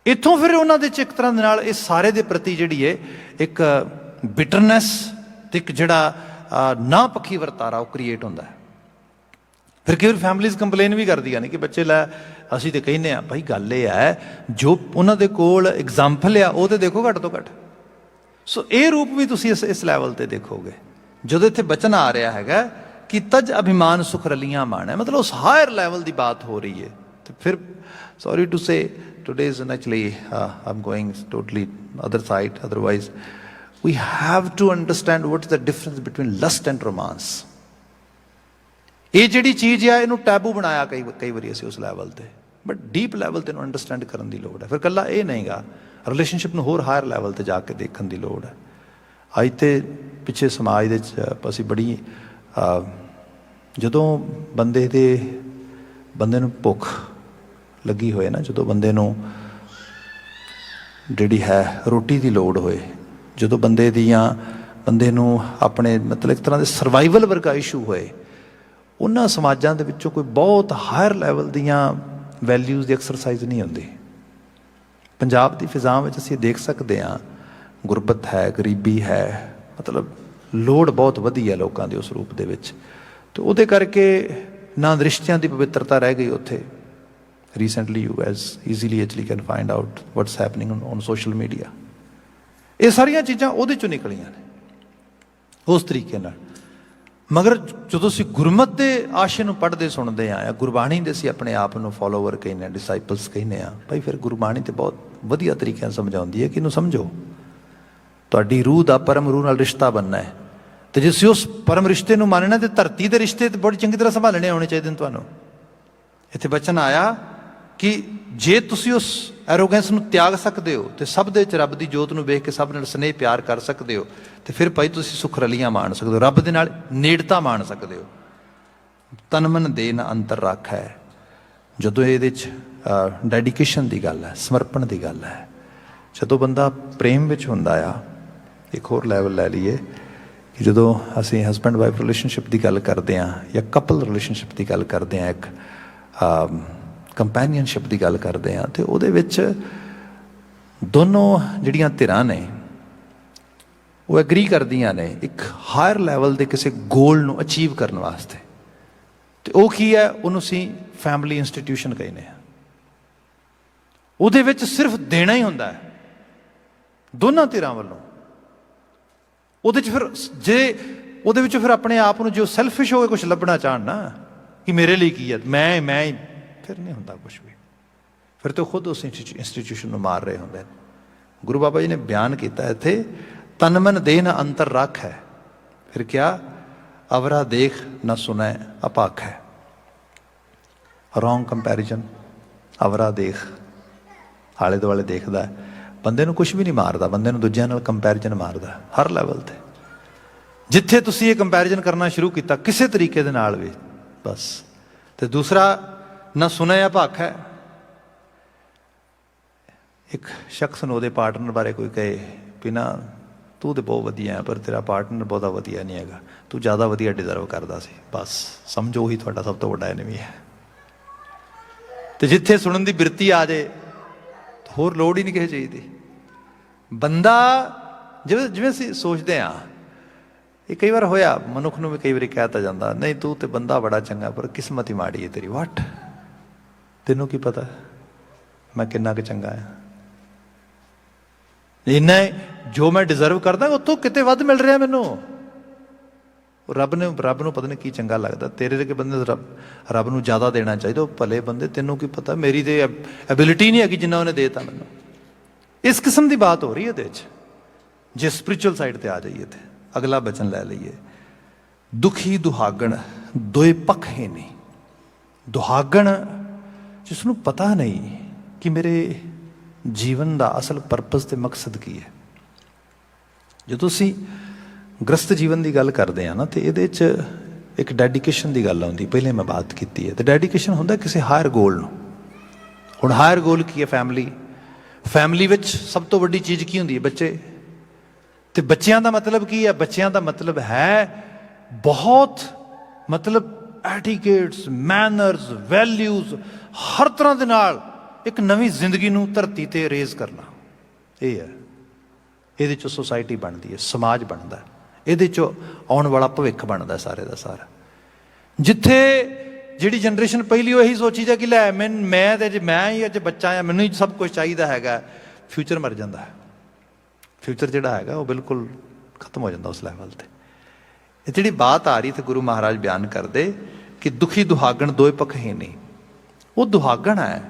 ਇੱਥੋਂ ਫਿਰ ਉਹਨਾਂ ਦੇ 'ਚ ਇੱਕ ਤਰ੍ਹਾਂ ਦੇ ਨਾਲ ਇਹ ਸਾਰੇ ਦੇ ਪ੍ਰਤੀ ਜਿਹੜੀ ਹੈ ਇੱਕ ਬਿਟਰਨੈਸ ਤੇ ਇੱਕ ਜਿਹੜਾ ਨਾ ਪੱਖੀ ਵਰਤਾਰਾ ਉਹ ਕ੍ਰੀਏਟ ਹੁੰਦਾ ਹੈ। ਫਿਰ ਕਈ ਵਾਰ ਫੈਮਲੀਜ਼ ਕੰਪਲੇਨ ਵੀ ਕਰਦੀਆਂ ਨੇ ਕਿ ਬੱਚੇ ਲੈ, ਅਸੀਂ ਤੇ ਕਹਿੰਦੇ ਹਾਂ ਭਾਈ ਗੱਲ ਇਹ ਹੈ ਜੋ ਉਹਨਾਂ ਦੇ ਕੋਲ ਐਗਜ਼ਾਮਪਲ ਆ ਉਹ ਤੇ ਦੇਖੋ ਘੱਟ ਤੋਂ ਘੱਟ। ਸੋ ਇਹ ਰੂਪ ਵੀ ਤੁਸੀਂ ਇਸ ਲੈਵਲ 'ਤੇ ਦੇਖੋਗੇ ਜਦੋਂ ਇੱਥੇ ਬਚਨ ਆ ਰਿਹਾ ਹੈਗਾ ਕਿ ਤਜ ਅਭਿਮਾਨ ਸੁਖ ਰਲੀਆਂ ਮਾਣ ਹੈ, ਮਤਲਬ ਉਸ ਹਾਇਰ ਲੈਵਲ ਦੀ ਬਾਤ ਹੋ ਰਹੀ ਹੈ। ਤੇ ਫਿਰ sorry to say today is actually I'm going totally other side, otherwise we have to understand what is the difference between lust and romance। ਇਹ ਜਿਹੜੀ ਚੀਜ਼ ਆ ਇਹਨੂੰ ਟੈਬੂ ਬਣਾਇਆ ਕਈ ਵਾਰੀ ਅਸੀਂ ਉਸ ਲੈਵਲ 'ਤੇ, ਬਟ ਡੀਪ ਲੈਵਲ 'ਤੇ ਇਹਨੂੰ ਅੰਡਰਸਟੈਂਡ ਕਰਨ ਦੀ ਲੋੜ ਹੈ। ਫਿਰ ਇਕੱਲਾ ਇਹ ਨਹੀਂਗਾ, ਰਿਲੇਸ਼ਨਸ਼ਿਪ ਨੂੰ ਹੋਰ ਹਾਇਰ ਲੈਵਲ 'ਤੇ ਜਾ ਕੇ ਦੇਖਣ ਦੀ ਲੋੜ ਹੈ। ਅੱਜ ਤੇ ਪਿੱਛੇ ਸਮਾਜ ਦੇ 'ਚ ਅਸੀਂ ਬੜੀ ਜਦੋਂ ਬੰਦੇ ਨੂੰ ਭੁੱਖ ਲੱਗੀ ਹੋਏ ਨਾ, ਜਦੋਂ ਬੰਦੇ ਨੂੰ ਜਿਹੜੀ ਹੈ ਰੋਟੀ ਦੀ ਲੋੜ ਹੋਏ, ਜਦੋਂ ਬੰਦੇ ਨੂੰ ਆਪਣੇ ਮਤਲਬ ਇੱਕ ਤਰ੍ਹਾਂ ਦੇ ਸਰਵਾਈਵਲ ਵਰਗਾ ਇਸ਼ੂ ਹੋਏ, ਉਹਨਾਂ ਸਮਾਜਾਂ ਦੇ ਵਿੱਚੋਂ ਕੋਈ ਬਹੁਤ ਹਾਇਰ ਲੈਵਲ ਦੀਆਂ ਵੈਲਿਊਜ਼ ਦੀ ਐਕਸਰਸਾਈਜ਼ ਨਹੀਂ ਹੁੰਦੀ। ਪੰਜਾਬ ਦੀ ਫਿਜ਼ਾ ਵਿੱਚ ਅਸੀਂ ਦੇਖ ਸਕਦੇ ਹਾਂ, ਗੁਰਬਤ ਹੈ, ਗਰੀਬੀ ਹੈ, ਮਤਲਬ ਲੋੜ ਬਹੁਤ ਵਧੀ ਹੈ ਲੋਕਾਂ ਦੇ ਉਸ ਰੂਪ ਦੇ ਵਿੱਚ। ਅਤੇ ਉਹਦੇ ਕਰਕੇ ਨਾ ਰਿਸ਼ਤਿਆਂ ਦੀ ਪਵਿੱਤਰਤਾ ਰਹਿ ਗਈ ਉੱਥੇ। Recently you as easily actually can find out what's happening on social media. ਇਹ ਸਾਰੀਆਂ ਚੀਜ਼ਾਂ ਉਹਦੇ 'ਚੋਂ ਨਿਕਲੀਆਂ ਨੇ ਉਸ ਤਰੀਕੇ ਨਾਲ। ਮਗਰ ਜਦੋਂ ਅਸੀਂ ਗੁਰਮਤ ਦੇ ਆਸ਼ੇ ਨੂੰ ਪੜ੍ਹਦੇ ਸੁਣਦੇ ਹਾਂ, ਜਾਂ ਗੁਰਬਾਣੀ ਦੇ ਅਸੀਂ ਆਪਣੇ ਆਪ ਨੂੰ ਫੋਲੋਵਰ ਕਹਿੰਦੇ ਹਾਂ, ਡਿਸਾਈਪਲਸ ਕਹਿੰਦੇ ਹਾਂ, ਭਾਈ ਫਿਰ ਗੁਰਬਾਣੀ ਤਾਂ ਬਹੁਤ ਵਧੀਆ ਤਰੀਕੇ ਨਾਲ ਸਮਝਾਉਂਦੀ ਹੈ ਕਿ ਇਹਨੂੰ ਸਮਝੋ, ਤੁਹਾਡੀ ਰੂਹ ਦਾ ਪਰਮ ਰੂਹ ਨਾਲ ਰਿਸ਼ਤਾ ਬਣਨਾ ਹੈ। ਅਤੇ ਜੇ ਤੁਸੀਂ ਉਸ ਪਰਮ ਰਿਸ਼ਤੇ ਨੂੰ ਮੰਨਣਾ, ਤਾਂ ਧਰਤੀ ਦੇ ਰਿਸ਼ਤੇ ਤਾਂ ਬੜੀ ਚੰਗੀ ਤਰ੍ਹਾਂ ਸੰਭਾਲਣੇ ਆਉਣੇ ਚਾਹੀਦੇ ਨੇ ਤੁਹਾਨੂੰ। ਇੱਥੇ ਬਚਨ ਆਇਆ ਕਿ ਜੇ ਤੁਸੀਂ ਉਸ ਐਰੋਗੈਂਸ ਨੂੰ ਤਿਆਗ ਸਕਦੇ ਹੋ ਅਤੇ ਸਭ ਦੇ ਵਿੱਚ ਰੱਬ ਦੀ ਜੋਤ ਨੂੰ ਵੇਖ ਕੇ ਸਭ ਨਾਲ ਸਨੇਹ ਪਿਆਰ ਕਰ ਸਕਦੇ ਹੋ, ਅਤੇ ਫਿਰ ਭਾਈ ਤੁਸੀਂ ਸੁਖ ਰਲੀਆਂ ਮਾਣ ਸਕਦੇ ਹੋ, ਰੱਬ ਦੇ ਨਾਲ ਨੇੜਤਾ ਮਾਣ ਸਕਦੇ ਹੋ। ਤਨ ਮਨ ਦੇ ਨਾ ਅੰਤਰ ਰੱਖ ਹੈ ਜਦੋਂ ਇਹਦੇ 'ਚ ਡੈਡੀਕੇਸ਼ਨ ਦੀ ਗੱਲ ਹੈ, ਸਮਰਪਣ ਦੀ ਗੱਲ ਹੈ। ਜਦੋਂ ਬੰਦਾ ਪ੍ਰੇਮ ਵਿੱਚ ਹੁੰਦਾ ਆ, ਇੱਕ ਹੋਰ ਲੈਵਲ ਲੈ ਲਈਏ ਕਿ ਜਦੋਂ ਅਸੀਂ ਹਸਬੈਂਡ ਵਾਈਫ ਰਿਲੇਸ਼ਨਸ਼ਿਪ ਦੀ ਗੱਲ ਕਰਦੇ ਹਾਂ, ਜਾਂ ਕਪਲ ਰਿਲੇਸ਼ਨਸ਼ਿਪ ਦੀ ਗੱਲ ਕਰਦੇ ਹਾਂ, ਇੱਕ ਕੰਪੈਨੀਅਨਸ਼ਿਪ ਦੀ ਗੱਲ ਕਰਦੇ ਹਾਂ, ਅਤੇ ਉਹਦੇ ਵਿੱਚ ਦੋਨੋਂ ਜਿਹੜੀਆਂ ਧਿਰਾਂ ਨੇ ਉਹ ਐਗਰੀ ਕਰਦੀਆਂ ਨੇ ਇੱਕ ਹਾਇਰ ਲੈਵਲ ਦੇ ਕਿਸੇ ਗੋਲ ਨੂੰ ਅਚੀਵ ਕਰਨ ਵਾਸਤੇ। ਅਤੇ ਉਹ ਕੀ ਹੈ, ਉਹਨੂੰ ਅਸੀਂ ਫੈਮਿਲੀ ਇੰਸਟੀਟਿਊਸ਼ਨ ਕਹਿੰਦੇ ਹਾਂ। ਉਹਦੇ ਵਿੱਚ ਸਿਰਫ ਦੇਣਾ ਹੀ ਹੁੰਦਾ ਹੈ, ਦੋਨਾਂ ਧਿਰਾਂ ਵੱਲੋਂ। ਉਹਦੇ 'ਚ ਫਿਰ ਜੇ ਉਹਦੇ ਵਿੱਚ ਫਿਰ ਆਪਣੇ ਆਪ ਨੂੰ ਜੋ ਸੈਲਫਿਸ਼ ਹੋ ਕੇ ਕੁਛ ਲੱਭਣਾ ਚਾਹਣ ਨਾ ਕਿ ਮੇਰੇ ਲਈ ਕੀ ਹੈ, ਮੈਂ ਹੀ, ਫਿਰ ਨਹੀਂ ਹੁੰਦਾ ਕੁਛ ਵੀ। ਫਿਰ ਤਾਂ ਖੁਦ ਉਸ ਇੰਸਟੀਟਿਊਸ਼ਨ ਨੂੰ ਮਾਰ ਰਹੇ ਹੁੰਦੇ ਨੇ। ਗੁਰੂ ਬਾਬਾ ਜੀ ਨੇ ਬਿਆਨ ਕੀਤਾ ਇੱਥੇ, ਤਨ ਮਨ ਦੇਹ ਨ ਅੰਤਰ ਰੱਖ ਹੈ, ਫਿਰ ਕਿਆ ਅਵਰਾ ਦੇਖ ਨਾ ਸੁਣੈ ਅਪਾਖ ਹੈ। Wrong comparison. ਅਵਰਾ ਦੇਖ, ਆਲੇ ਦੁਆਲੇ ਦੇਖਦਾ, ਬੰਦੇ ਨੂੰ ਕੁਛ ਵੀ ਨਹੀਂ ਮਾਰਦਾ, ਬੰਦੇ ਨੂੰ ਦੂਜਿਆਂ ਨਾਲ ਕੰਪੈਰੀਜ਼ਨ ਮਾਰਦਾ ਹਰ ਲੈਵਲ 'ਤੇ। ਜਿੱਥੇ ਤੁਸੀਂ ਇਹ ਕੰਪੈਰੀਜ਼ਨ ਕਰਨਾ ਸ਼ੁਰੂ ਕੀਤਾ ਕਿਸੇ ਤਰੀਕੇ ਦੇ ਨਾਲ ਵੀ, ਬਸ। ਤੇ ਦੂਸਰਾ, ਨਾ ਸੁਣਿਆ ਭਾਖ ਹੈ। ਇੱਕ ਸ਼ਖਸ ਨੂੰ ਉਹਦੇ ਪਾਰਟਨਰ ਬਾਰੇ ਕੋਈ ਕਹੇ ਵੀ ਨਾ ਤੂੰ ਤਾਂ ਬਹੁਤ ਵਧੀਆ ਹੈ, ਪਰ ਤੇਰਾ ਪਾਰਟਨਰ ਬਹੁਤਾ ਵਧੀਆ ਨਹੀਂ ਹੈਗਾ, ਤੂੰ ਜ਼ਿਆਦਾ ਵਧੀਆ ਡਿਜ਼ਰਵ ਕਰਦਾ ਸੀ, ਬਸ ਸਮਝੋ ਉਹੀ ਤੁਹਾਡਾ ਸਭ ਤੋਂ ਵੱਡਾ ਐਨਮੀ ਹੈ। ਤੇ ਜਿੱਥੇ ਸੁਣਨ ਦੀ ਬਿਰਤੀ ਆ ਜਾਏ, ਹੋਰ ਲੋੜ ਹੀ ਨਹੀਂ ਕਿਸੇ ਚੀਜ਼ ਦੀ। ਬੰਦਾ ਜਿਵੇਂ ਅਸੀਂ ਸੋਚਦੇ ਹਾਂ, ਇਹ ਕਈ ਵਾਰ ਹੋਇਆ, ਮਨੁੱਖ ਨੂੰ ਵੀ ਕਈ ਵਾਰੀ ਕਹਿ ਤਾ ਜਾਂਦਾ, ਨਹੀਂ ਤੂੰ ਤੇ ਬੰਦਾ ਬੜਾ ਚੰਗਾ, ਪਰ ਕਿਸਮਤ ਹੀ ਮਾੜੀ ਹੈ ਤੇਰੀ। ਵਾਟ, ਤੈਨੂੰ ਕੀ ਪਤਾ ਮੈਂ ਕਿੰਨਾ ਕੁ ਚੰਗਾ ਆ? ਇੰਨਾ ਜੋ ਮੈਂ ਡਿਜ਼ਰਵ ਕਰਦਾ ਉੱਥੋਂ ਕਿਤੇ ਵੱਧ ਮਿਲ ਰਿਹਾ ਮੈਨੂੰ। ਰੱਬ ਨੂੰ ਪਤਾ ਨਹੀਂ ਕੀ ਚੰਗਾ ਲੱਗਦਾ। ਤੇਰੇ ਵਰਗੇ ਬੰਦੇ ਰੱਬ ਨੂੰ ਜ਼ਿਆਦਾ ਦੇਣਾ ਚਾਹੀਦਾ। ਉਹ ਭਲੇ ਬੰਦੇ, ਤੈਨੂੰ ਕੀ ਪਤਾ, ਮੇਰੀ ਤੇ ਐਬਿਲਿਟੀ ਨਹੀਂ ਹੈਗੀ ਜਿੰਨਾ ਉਹਨੇ ਦੇ ਤਾ ਮੈਨੂੰ। ਇਸ ਕਿਸਮ ਦੀ ਬਾਤ ਹੋ ਰਹੀ ਹੈ ਇਹਦੇ 'ਚ। ਜੇ ਸਪਿਰਿਚੁਅਲ ਸਾਈਡ 'ਤੇ ਆ ਜਾਈਏ ਤੇ ਅਗਲਾ ਬਚਨ ਲੈ ਲਈਏ, ਦੁਖੀ ਦੁਹਾਗਣ ਦੋਏ ਪੱਖ ਹੈ ਨਹੀਂ। ਦੁਹਾਗਣ ਜਿਸ ਨੂੰ ਪਤਾ ਨਹੀਂ ਕਿ ਮੇਰੇ ਜੀਵਨ ਦਾ ਅਸਲ ਪਰਪਸ ਤੇ ਮਕਸਦ ਕੀ ਹੈ। ਜਦੋਂ ਅਸੀਂ ਗ੍ਰਸਤ ਜੀਵਨ ਦੀ ਗੱਲ ਕਰਦੇ ਹਾਂ ਨਾ, ਤੇ ਇਹਦੇ 'ਚ ਇੱਕ ਡੈਡੀਕੇਸ਼ਨ ਦੀ ਗੱਲ ਆਉਂਦੀ। ਪਹਿਲੇ ਮੈਂ ਬਾਤ ਕੀਤੀ ਹੈ। ਤੇ ਡੈਡੀਕੇਸ਼ਨ ਹੁੰਦਾ ਕਿਸੇ ਹਾਇਰ ਗੋਲ ਨੂੰ। ਹੁਣ ਹਾਇਰ ਗੋਲ ਕੀ ਹੈ? ਫੈਮਿਲੀ ਵਿੱਚ ਸਭ ਤੋਂ ਵੱਡੀ ਚੀਜ਼ ਕੀ ਹੁੰਦੀ ਹੈ? ਬੱਚੇ। ਤੇ ਬੱਚਿਆਂ ਦਾ ਮਤਲਬ ਕੀ ਹੈ? ਬੱਚਿਆਂ ਦਾ ਮਤਲਬ ਹੈ ਬਹੁਤ, ਮਤਲਬ ਐਟੀਕੇਟਸ, ਮੈਨਰਸ, ਵੈਲਿਊਜ਼, ਹਰ ਤਰ੍ਹਾਂ ਦੇ ਨਾਲ ਇੱਕ ਨਵੀਂ ਜ਼ਿੰਦਗੀ ਨੂੰ ਧਰਤੀ ਤੇ ਰੇਜ਼ ਕਰਨਾ। ਇਹ ਹੈ, ਇਹਦੇ 'ਚੋਂ ਸੁਸਾਇਟੀ ਬਣਦੀ ਹੈ, ਸਮਾਜ ਬਣਦਾ, ਇਹਦੇ 'ਚੋਂ ਆਉਣ ਵਾਲਾ ਭਵਿੱਖ ਬਣਦਾ ਸਾਰੇ ਦਾ ਸਾਰਾ। ਜਿੱਥੇ ਜਿਹੜੀ ਜਨਰੇਸ਼ਨ ਪਹਿਲੀ ਉਹ ਇਹੀ ਸੋਚੀ ਜਾ ਕਿ ਲੈ ਮੈਂ ਤੇ ਮੈਂ ਹੀ ਅੱਜ ਬੱਚਾ ਆ, ਮੈਨੂੰ ਹੀ ਸਭ ਕੁਝ ਚਾਹੀਦਾ ਹੈਗਾ, ਫਿਊਚਰ ਮਰ ਜਾਂਦਾ ਹੈ। ਫਿਊਚਰ ਜਿਹੜਾ ਹੈਗਾ ਉਹ ਬਿਲਕੁਲ ਖਤਮ ਹੋ ਜਾਂਦਾ ਉਸ ਲੈਵਲ 'ਤੇ। ਇਹ ਜਿਹੜੀ ਬਾਤ ਆ ਰਹੀ ਤੇ ਗੁਰੂ ਮਹਾਰਾਜ ਬਿਆਨ ਕਰਦੇ ਕਿ ਦੁਖੀ ਦੁਹਾਗਣ ਦੋਏ ਪੱਖ ਹੀ ਨਹੀਂ। ਉਹ ਦੁਹਾਗਣ ਹੈ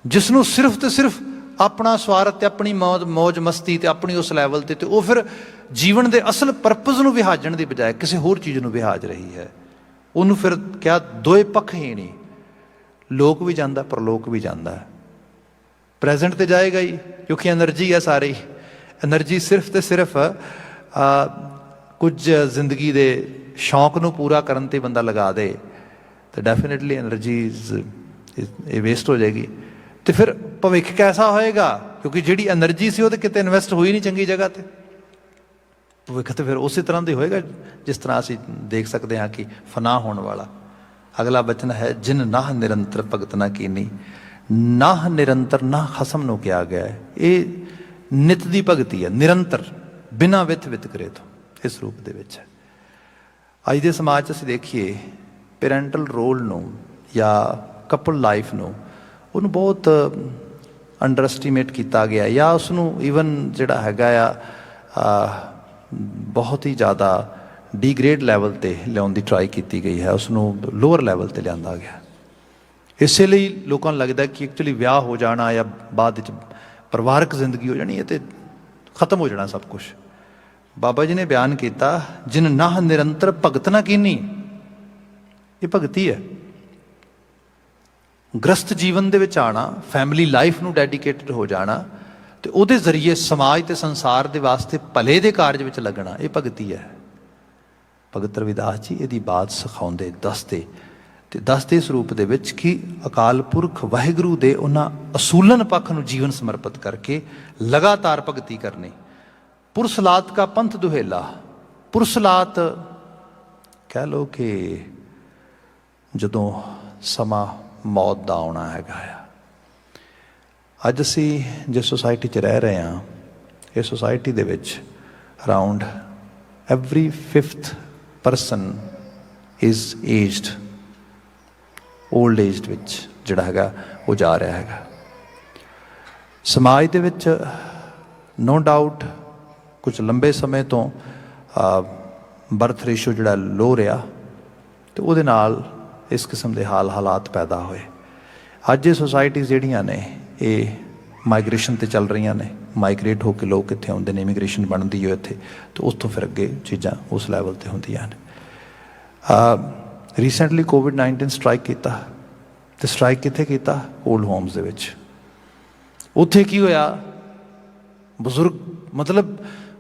ਜਿਸ ਨੂੰ ਸਿਰਫ ਤੇ ਸਿਰਫ ਆਪਣਾ ਸਵਾਰਥ ਤੇ ਆਪਣੀ ਮੌਜ ਮਸਤੀ ਤੇ ਆਪਣੀ ਉਸ ਲੈਵਲ 'ਤੇ ਉਹ ਫਿਰ ਜੀਵਨ ਦੇ ਅਸਲ ਪਰਪਸ ਨੂੰ ਵਿਹਾਜਣ ਦੀ ਬਜਾਏ ਕਿਸੇ ਹੋਰ ਚੀਜ਼ ਨੂੰ ਵਿਹਾਜ ਰਹੀ ਹੈ। ਉਹਨੂੰ ਫਿਰ ਕਿਹਾ ਦੋਏ ਪੱਖ ਹੀ ਨਹੀਂ। ਲੋਕ ਵੀ ਜਾਂਦਾ, ਪਰਲੋਕ ਵੀ ਜਾਂਦਾ। ਪ੍ਰੈਜ਼ੈਂਟ ਤੇ ਜਾਏਗਾ ਹੀ, ਕਿਉਂਕਿ ਐਨਰਜੀ ਹੈ ਸਾਰੀ। ਐਨਰਜੀ ਸਿਰਫ ਤੇ ਸਿਰਫ ਕੁਝ ਜ਼ਿੰਦਗੀ ਦੇ ਸ਼ੌਂਕ ਨੂੰ ਪੂਰਾ ਕਰਨ 'ਤੇ ਬੰਦਾ ਲਗਾ ਦੇ ਤਾਂ ਡੈਫੀਨੇਟਲੀ ਐਨਰਜੀ ਇਹ ਵੇਸਟ ਹੋ ਜਾਏਗੀ। ਤੇ ਫਿਰ ਭਵਿੱਖ ਕੈਸਾ ਹੋਏਗਾ? ਕਿਉਂਕਿ ਜਿਹੜੀ ਐਨਰਜੀ ਸੀ ਉਹ ਤਾਂ ਕਿਤੇ ਇਨਵੈਸਟ ਹੋਈ ਨਹੀਂ ਚੰਗੀ ਜਗ੍ਹਾ 'ਤੇ। ਭਵਿੱਖ ਤਾਂ ਫਿਰ ਉਸੇ ਤਰ੍ਹਾਂ ਦਾ ਹੀ ਹੋਏਗਾ ਜਿਸ ਤਰ੍ਹਾਂ ਅਸੀਂ ਦੇਖ ਸਕਦੇ ਹਾਂ ਕਿ ਫਨਾਹ ਹੋਣ ਵਾਲਾ। ਅਗਲਾ ਬਚਨ ਹੈ, ਜਿਨ ਨਾਹ ਨਿਰੰਤਰ ਭਗਤ ਨਾ ਕੀਨੀ। ਨਾਹ ਨਿਰੰਤਰ, ਨਾ ਖਸਮ ਨੂੰ ਕਿਹਾ ਗਿਆ ਹੈ। ਇਹ ਨਿਤ ਦੀ ਭਗਤੀ ਹੈ, ਨਿਰੰਤਰ, ਬਿਨਾਂ ਵਿਤ ਕਰੇ ਤੋਂ, ਇਸ ਰੂਪ ਦੇ ਵਿੱਚ ਹੈ। ਅੱਜ ਦੇ ਸਮਾਜ 'ਚ ਅਸੀਂ ਦੇਖੀਏ ਪੈਰੈਂਟਲ ਰੋਲ ਨੂੰ ਜਾਂ ਕਪਲ ਲਾਈਫ ਨੂੰ, ਉਹਨੂੰ ਬਹੁਤ ਅੰਡਰ ਐਸਟੀਮੇਟ ਕੀਤਾ ਗਿਆ, ਜਾਂ ਉਸਨੂੰ ਈਵਨ ਜਿਹੜਾ ਹੈਗਾ ਆ ਬਹੁਤ ਹੀ ਜ਼ਿਆਦਾ ਡੀਗ੍ਰੇਡ ਲੈਵਲ 'ਤੇ ਲਿਆਉਣ ਦੀ ਟਰਾਈ ਕੀਤੀ ਗਈ ਹੈ। ਉਸਨੂੰ ਲੋਅਰ ਲੈਵਲ 'ਤੇ ਲਿਆਂਦਾ ਗਿਆ। ਇਸੇ ਲਈ ਲੋਕਾਂ ਨੂੰ ਲੱਗਦਾ ਕਿ ਐਕਚੁਅਲੀ ਵਿਆਹ ਹੋ ਜਾਣਾ ਜਾਂ ਬਾਅਦ ਵਿੱਚ ਪਰਿਵਾਰਕ ਜ਼ਿੰਦਗੀ ਹੋ ਜਾਣੀ ਹੈ ਤੇ ਖਤਮ ਹੋ ਜਾਣਾ ਸਭ ਕੁਛ। ਬਾਬਾ ਜੀ ਨੇ ਬਿਆਨ ਕੀਤਾ, ਜਿਨ ਨਾਹ ਨਿਰੰਤਰ ਭਗਤ ਨਾ ਕੀਨੀ। ਇਹ ਭਗਤੀ ਹੈ। ਗ੍ਰਸਤ ਜੀਵਨ ਦੇ ਵਿੱਚ ਆਉਣਾ, ਫੈਮਿਲੀ ਲਾਈਫ ਨੂੰ ਡੈਡੀਕੇਟਡ ਹੋ ਜਾਣਾ ਤੇ ਉਹਦੇ ਜ਼ਰੀਏ ਸਮਾਜ ਤੇ ਸੰਸਾਰ ਦੇ ਵਾਸਤੇ ਭਲੇ ਦੇ ਕਾਰਜ ਵਿੱਚ ਲੱਗਣਾ, ਇਹ ਭਗਤੀ ਹੈ। ਭਗਤ ਰਵਿਦਾਸ ਜੀ ਇਹਦੀ ਬਾਤ ਸਿਖਾਉਂਦੇ, ਦੱਸਦੇ ਇਸ ਰੂਪ ਦੇ ਵਿੱਚ ਕਿ ਅਕਾਲ ਪੁਰਖ ਵਾਹਿਗੁਰੂ ਦੇ ਉਹਨਾਂ ਅਸੂਲਨ ਪੱਖ ਨੂੰ ਜੀਵਨ ਸਮਰਪਿਤ ਕਰਕੇ ਲਗਾਤਾਰ ਭਗਤੀ ਕਰਨੀ। ਪੁਰਸਲਾਤ ਕਾ ਪੰਥ ਦੁਹੇਲਾ। ਪੁਰਸਲਾਤ ਕਹਿ ਲਓ ਕਿ ਜਦੋਂ ਸਮਾਂ ਮੌਤ ਦਾ ਆਉਣਾ ਹੈਗਾ ਆ। ਅੱਜ ਅਸੀਂ ਜਿਸ ਸੁਸਾਇਟੀ 'ਚ ਰਹਿ ਰਹੇ ਹਾਂ, ਇਹ ਸੁਸਾਇਟੀ ਦੇ ਵਿੱਚ around every 5th person is aged, old age ਵਿੱਚ ਜਿਹੜਾ ਹੈਗਾ ਉਹ ਜਾ ਰਿਹਾ ਹੈਗਾ। ਸਮਾਜ ਦੇ ਵਿੱਚ नो डाउट कुछ लंबे समय तो बर्थ रेशो जिहड़ा लो रहा, तो उहदे नाल इस किस्म के हालात पैदा होए। अज ये सोसाइटीज़ जिहड़ियां ने ये माइग्रेशन ते चल रही ने, माइग्रेट होकर लोग इत्थे आउंदे ने, इमीग्रेशन बनती है इत्थे, तो उस तो फिर अगे चीज़ां उस लैवल ते हुंदियां ने। रीसेंटली कोविड-19 स्ट्राइक किया, तो स्ट्राइक कित्थे कीता? ओल्ड होम्स दे विच। उत्थे की होया, बजुर्ग मतलब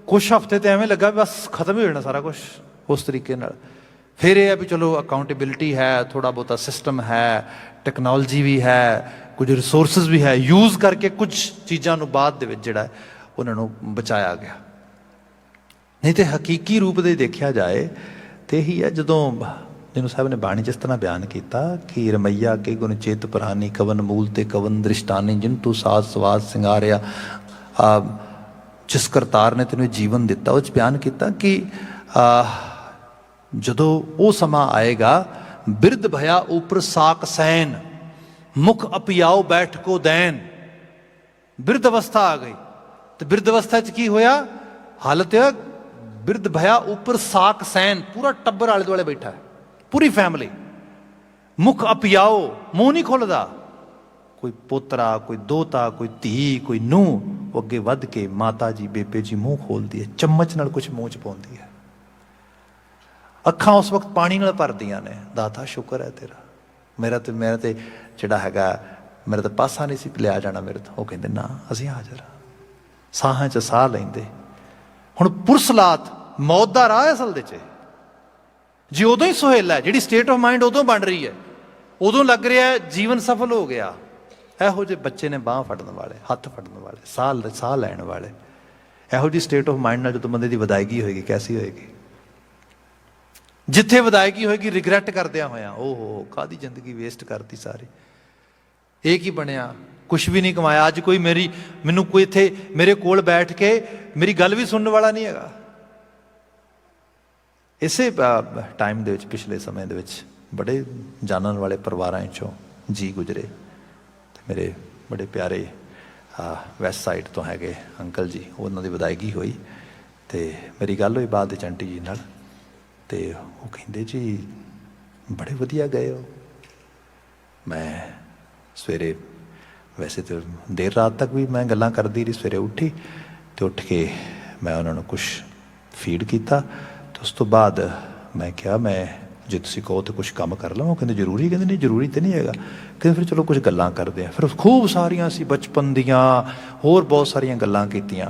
कुछ हफ्ते तो एवें लगा बस खत्म ही हो जाना सारा कुछ उस तरीके नाल। फिर यह है भी चलो अकाउंटेबिलिटी है, थोड़ा बहुता सिस्टम है, टैक्नोलॉजी भी है, कुछ रिसोर्सिस भी है, यूज़ करके कुछ चीज़ों बाद दे विच जिहड़ा उन्होंने बचाया गया। नहीं तो हकीकी रूप से देखा जाए तो यही है, जदों जिन्हों साहब ने बाणी जिस तरह बयान किया कि रमैया के गुण चेत पुरानी, कवन मूल ते कवन दृष्टानी, जिन तू साज सवाज सिंगारिया, जिस करतार ने तेन जीवन दिता, उस बयान किया कि जदों वो समा आएगा, बिरद भया ऊपर साक सैन, मुख अपियाओ बैठ को दैन। बिरद अवस्था आ गई, तो बिरद अवस्था च की होया, हालत है बिरद भया ऊपर साक सैन, पूरा टब्बर आले दुआले बैठा है, पूरी फैमिली। मुख अपियाओ, मुंह नहीं खुलता, कोई पोतरा, कोई दोता, कोई धी, कोई नूह, वो अगे वध के माता जी बेबे जी मुंह खोलती है, चम्मच नाल कुछ मुंह च पाउंदी है, अखां उस वक्त पानी नाल भरदियां ने, दाता शुक्र है तेरा, मेरा तो जिहड़ा हैगा मेरा तो पासा नहीं सी लिया जाना मेरे तो। वो कहंदे ना असीं हाज़र हाँ, साहां च साह लैंदे। हुण पुरसलात मौत दा राह असल दे च जी उदों ही सुहेला है, जिहड़ी स्टेट ऑफ माइंड उदों बन रही है, उदों लग रहा है जीवन सफल हो गया। ਇਹੋ ਜਿਹੇ ਬੱਚੇ ਨੇ ਬਾਂਹ ਫੜਨ ਵਾਲੇ, ਹੱਥ ਫੜਨ ਵਾਲੇ, ਸਾਹ ਲੈਣ ਵਾਲੇ, ਇਹੋ ਜਿਹੀ ਸਟੇਟ ਆਫ ਮਾਈਂਡ ਨਾਲ ਜਦੋਂ ਬੰਦੇ ਦੀ ਵਿਦਾਇਗੀ ਹੋਏਗੀ, ਕੈਸੀ ਹੋਏਗੀ? ਜਿੱਥੇ ਵਿਦਾਇਗੀ ਹੋਏਗੀ ਰਿਗਰੈਟ ਕਰਦਿਆਂ ਹੋਇਆਂ, ਓਹੋ ਕਾਹਦੀ ਜ਼ਿੰਦਗੀ ਵੇਸਟ ਕਰਤੀ ਸਾਰੀ, ਇਹ ਕੀ ਬਣਿਆ, ਕੁਛ ਵੀ ਨਹੀਂ ਕਮਾਇਆ। ਅੱਜ ਕੋਈ ਮੈਨੂੰ ਕੋਈ ਇੱਥੇ ਮੇਰੇ ਕੋਲ ਬੈਠ ਕੇ ਮੇਰੀ ਗੱਲ ਵੀ ਸੁਣਨ ਵਾਲਾ ਨਹੀਂ ਹੈਗਾ। ਇਸੇ ਟਾਈਮ ਦੇ ਵਿੱਚ, ਪਿਛਲੇ ਸਮੇਂ ਦੇ ਵਿੱਚ ਬੜੇ ਜਾਣਨ ਵਾਲੇ ਪਰਿਵਾਰਾਂ 'ਚੋਂ ਜੀ ਗੁਜ਼ਰੇ। मेरे बड़े प्यारे वैस्ट साइड तो है अंकल जी, उन्होंने विदायगी हुई, तो मेरी गल हुई बाद आंटी जी नाल, तो वो कहते जी बड़े वधिया गए हो। मैं सवेरे वैसे तो देर रात तक भी मैं गल्लां करदी रही, सवेरे उठी तो उठ के मैं उन्होंने कुछ फीड किया, तो उस तो बाद मैं क्या मैं जे तुसीं कहो तो कुछ काम कर लवां। कहते जरूरी? कहते नहीं जरूरी तो नहीं है। कहते फिर चलो कुछ गल्लां करते हैं। फिर खूब सारियां असीं बचपन दियां होर बहुत सारियां गल्लां कीतियां,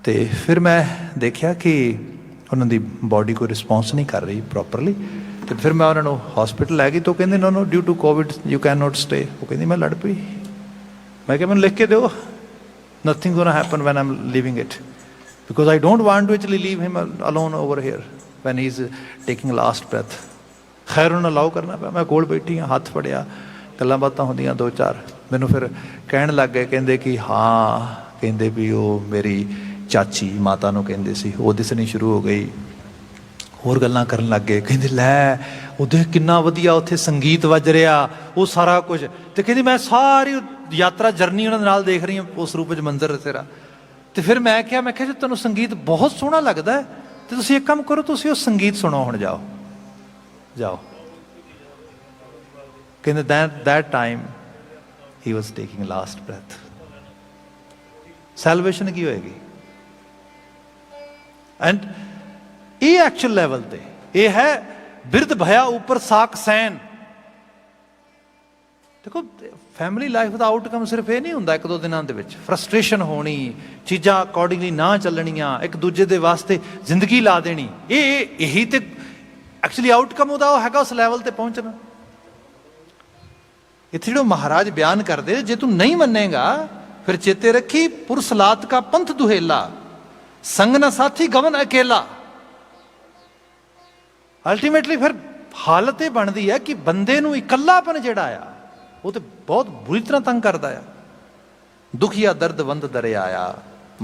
तो फिर मैं देखा कि उन्होंने बॉडी कोई रिस्पॉन्स नहीं कर रही प्रॉपरली, तो फिर मैं उन्होंने हॉस्पिटल लै गई, तो कहते no no due to Covid you can not stay. वो कहती मैं लड़ पई, मैं क्या मैंने लिख के दो, nothing gonna happen when I am living it, because I don't want to actually leave him alone over here when he is taking last breath. खैर उन्होंने अलाउ करना पाया, मैं कोल बैठी हाँ, हथ फड़िया, गल्लां बातां होंदियां दो चार, मैनू फिर कहण लग गए, कहंदे कि हाँ, कहंदे भी वो मेरी चाची माता नूं कहंदे सी, वो दिसनी शुरू हो गई, होर गल्लां करन लग गए। कहंदे लै उदे किन्ना वधिया उत्थे संगीत वज रहा, वो सारा कुछ, तो कहंदी मैं सारी यात्रा जर्नी उन्हां दे नाल देख रही हूँ, उस रूप च मंजर तेरा। तो फिर मैं क्या जो तुहानूं संगीत बहुत सोहना लगदा है, तो तुसीं एक काम करो, तुसीं उस संगीत सुणो, हुण जाओ जाओ। कहते that time he was taking last breadth. Salvation की होएगी? एंड ये एक्चुअल लैवल पे ये है बिरद भया ऊपर साक सैन। देखो फैमिली लाइफ का आउटकम सिर्फ ये नहीं होंदा एक दो दिनों के विच फ्रस्ट्रेशन होनी, चीज़ां अकॉर्डिंगली ना चलनियां, एक दूजे के वास्ते जिंदगी ला देनी, यही तो एक्चुअली आउटकम उदा हैगा उस लैवल ते पहुंचना। इत्थे जो महाराज बयान करते, जे तू नहीं मनेगा फिर चेते रखी पुरसलात का पंथ दुहेला, संग न साथी गवन अकेला। अल्टीमेटली फिर हालत यह बनती है कि बंदे नूं इकल्लापन जिहड़ा आ वो तो बहुत बुरी तरह तंग करता है। दुखिया दर्द वंद दरे आया,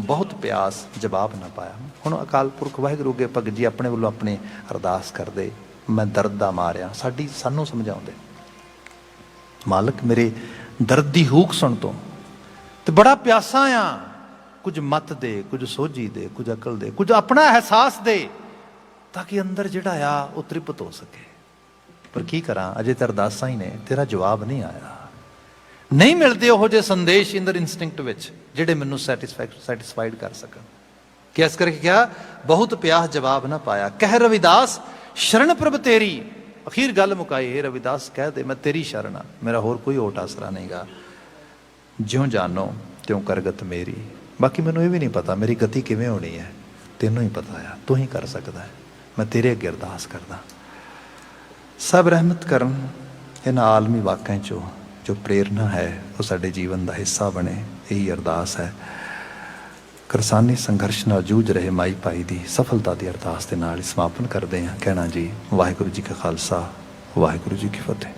बहुत प्यास जवाब ना पाया। हुण अकाल पुरख वाहिगुरू अगे भगत जी अपने वालों अपनी अरदास करते, मैं दर्द दा मारिया, सानू समझाउंदे मालक मेरे दर्द दी हूक सुन तो बड़ा प्यासा आ, ਕੁਝ ਮਤ ਦੇ, ਕੁਝ ਸੋਝੀ ਦੇ, ਕੁਝ ਅਕਲ ਦੇ, ਕੁਝ ਆਪਣਾ ਅਹਿਸਾਸ ਦੇ, ਤਾਂ ਕਿ ਅੰਦਰ ਜਿਹੜਾ ਆ ਉਹ ਤ੍ਰਿਪਤ ਹੋ ਸਕੇ। ਪਰ ਕੀ ਕਰਾਂ, ਅਜੇ ਤਾਂ ਅਰਦਾਸਾਂ ਹੀ ਨੇ, ਤੇਰਾ ਜਵਾਬ ਨਹੀਂ ਆਇਆ। ਨਹੀਂ ਮਿਲਦੇ ਉਹੋ ਜਿਹੇ ਸੰਦੇਸ਼ ਇੰਦਰ ਇਨਸਟਿੰਕਟ ਵਿੱਚ ਜਿਹੜੇ ਮੈਨੂੰ ਸੈਟਿਸਫਾਈਡ ਕਰ ਸਕਣ। ਕਿ ਇਸ ਕਰਕੇ ਕਿਹਾ ਬਹੁਤ ਪਿਆਸ ਜਵਾਬ ਨਾ ਪਾਇਆ, ਕਹਿ ਰਵਿਦਾਸ ਸ਼ਰਨ ਪ੍ਰਭ ਤੇਰੀ। ਅਖੀਰ ਗੱਲ ਮੁਕਾਈ, ਇਹ ਰਵਿਦਾਸ ਕਹਿ ਦੇ ਮੈਂ ਤੇਰੀ ਸ਼ਰਨ ਆ, ਮੇਰਾ ਹੋਰ ਕੋਈ ਓਟ ਆਸਰਾ ਨਹੀਂਗਾ। ਜਿਉਂ ਜਾਨੋ ਤਿਉਂ ਕਰਗਤ ਮੇਰੀ। ਬਾਕੀ ਮੈਨੂੰ ਇਹ ਵੀ ਨਹੀਂ ਪਤਾ ਮੇਰੀ ਗਤੀ ਕਿਵੇਂ ਹੋਣੀ ਹੈ, ਤੈਨੂੰ ਹੀ ਪਤਾ ਆ, ਤੂੰ ਹੀ ਕਰ ਸਕਦਾ ਹੈ। ਮੈਂ ਤੇਰੇ ਅੱਗੇ ਅਰਦਾਸ ਕਰਦਾ। ਸਭ ਰਹਿਮਤ ਕਰਨ ਇਹਨਾਂ ਆਲਮੀ ਵਾਕਿਆਂ 'ਚੋਂ ਜੋ ਪ੍ਰੇਰਨਾ ਹੈ ਉਹ ਸਾਡੇ ਜੀਵਨ ਦਾ ਹਿੱਸਾ ਬਣੇ, ਇਹੀ ਅਰਦਾਸ ਹੈ। ਕਿਰਸਾਨੀ ਸੰਘਰਸ਼ ਨਾਲ ਜੂਝ ਰਹੇ ਮਾਈ ਭਾਈ ਦੀ ਸਫਲਤਾ ਦੀ ਅਰਦਾਸ ਦੇ ਨਾਲ ਹੀ ਸਮਾਪਨ ਕਰਦੇ ਹਾਂ। ਕਹਿਣਾ ਜੀ ਵਾਹਿਗੁਰੂ ਜੀ ਕਾ ਖਾਲਸਾ, ਵਾਹਿਗੁਰੂ ਜੀ ਕੀ ਫਤਿਹ।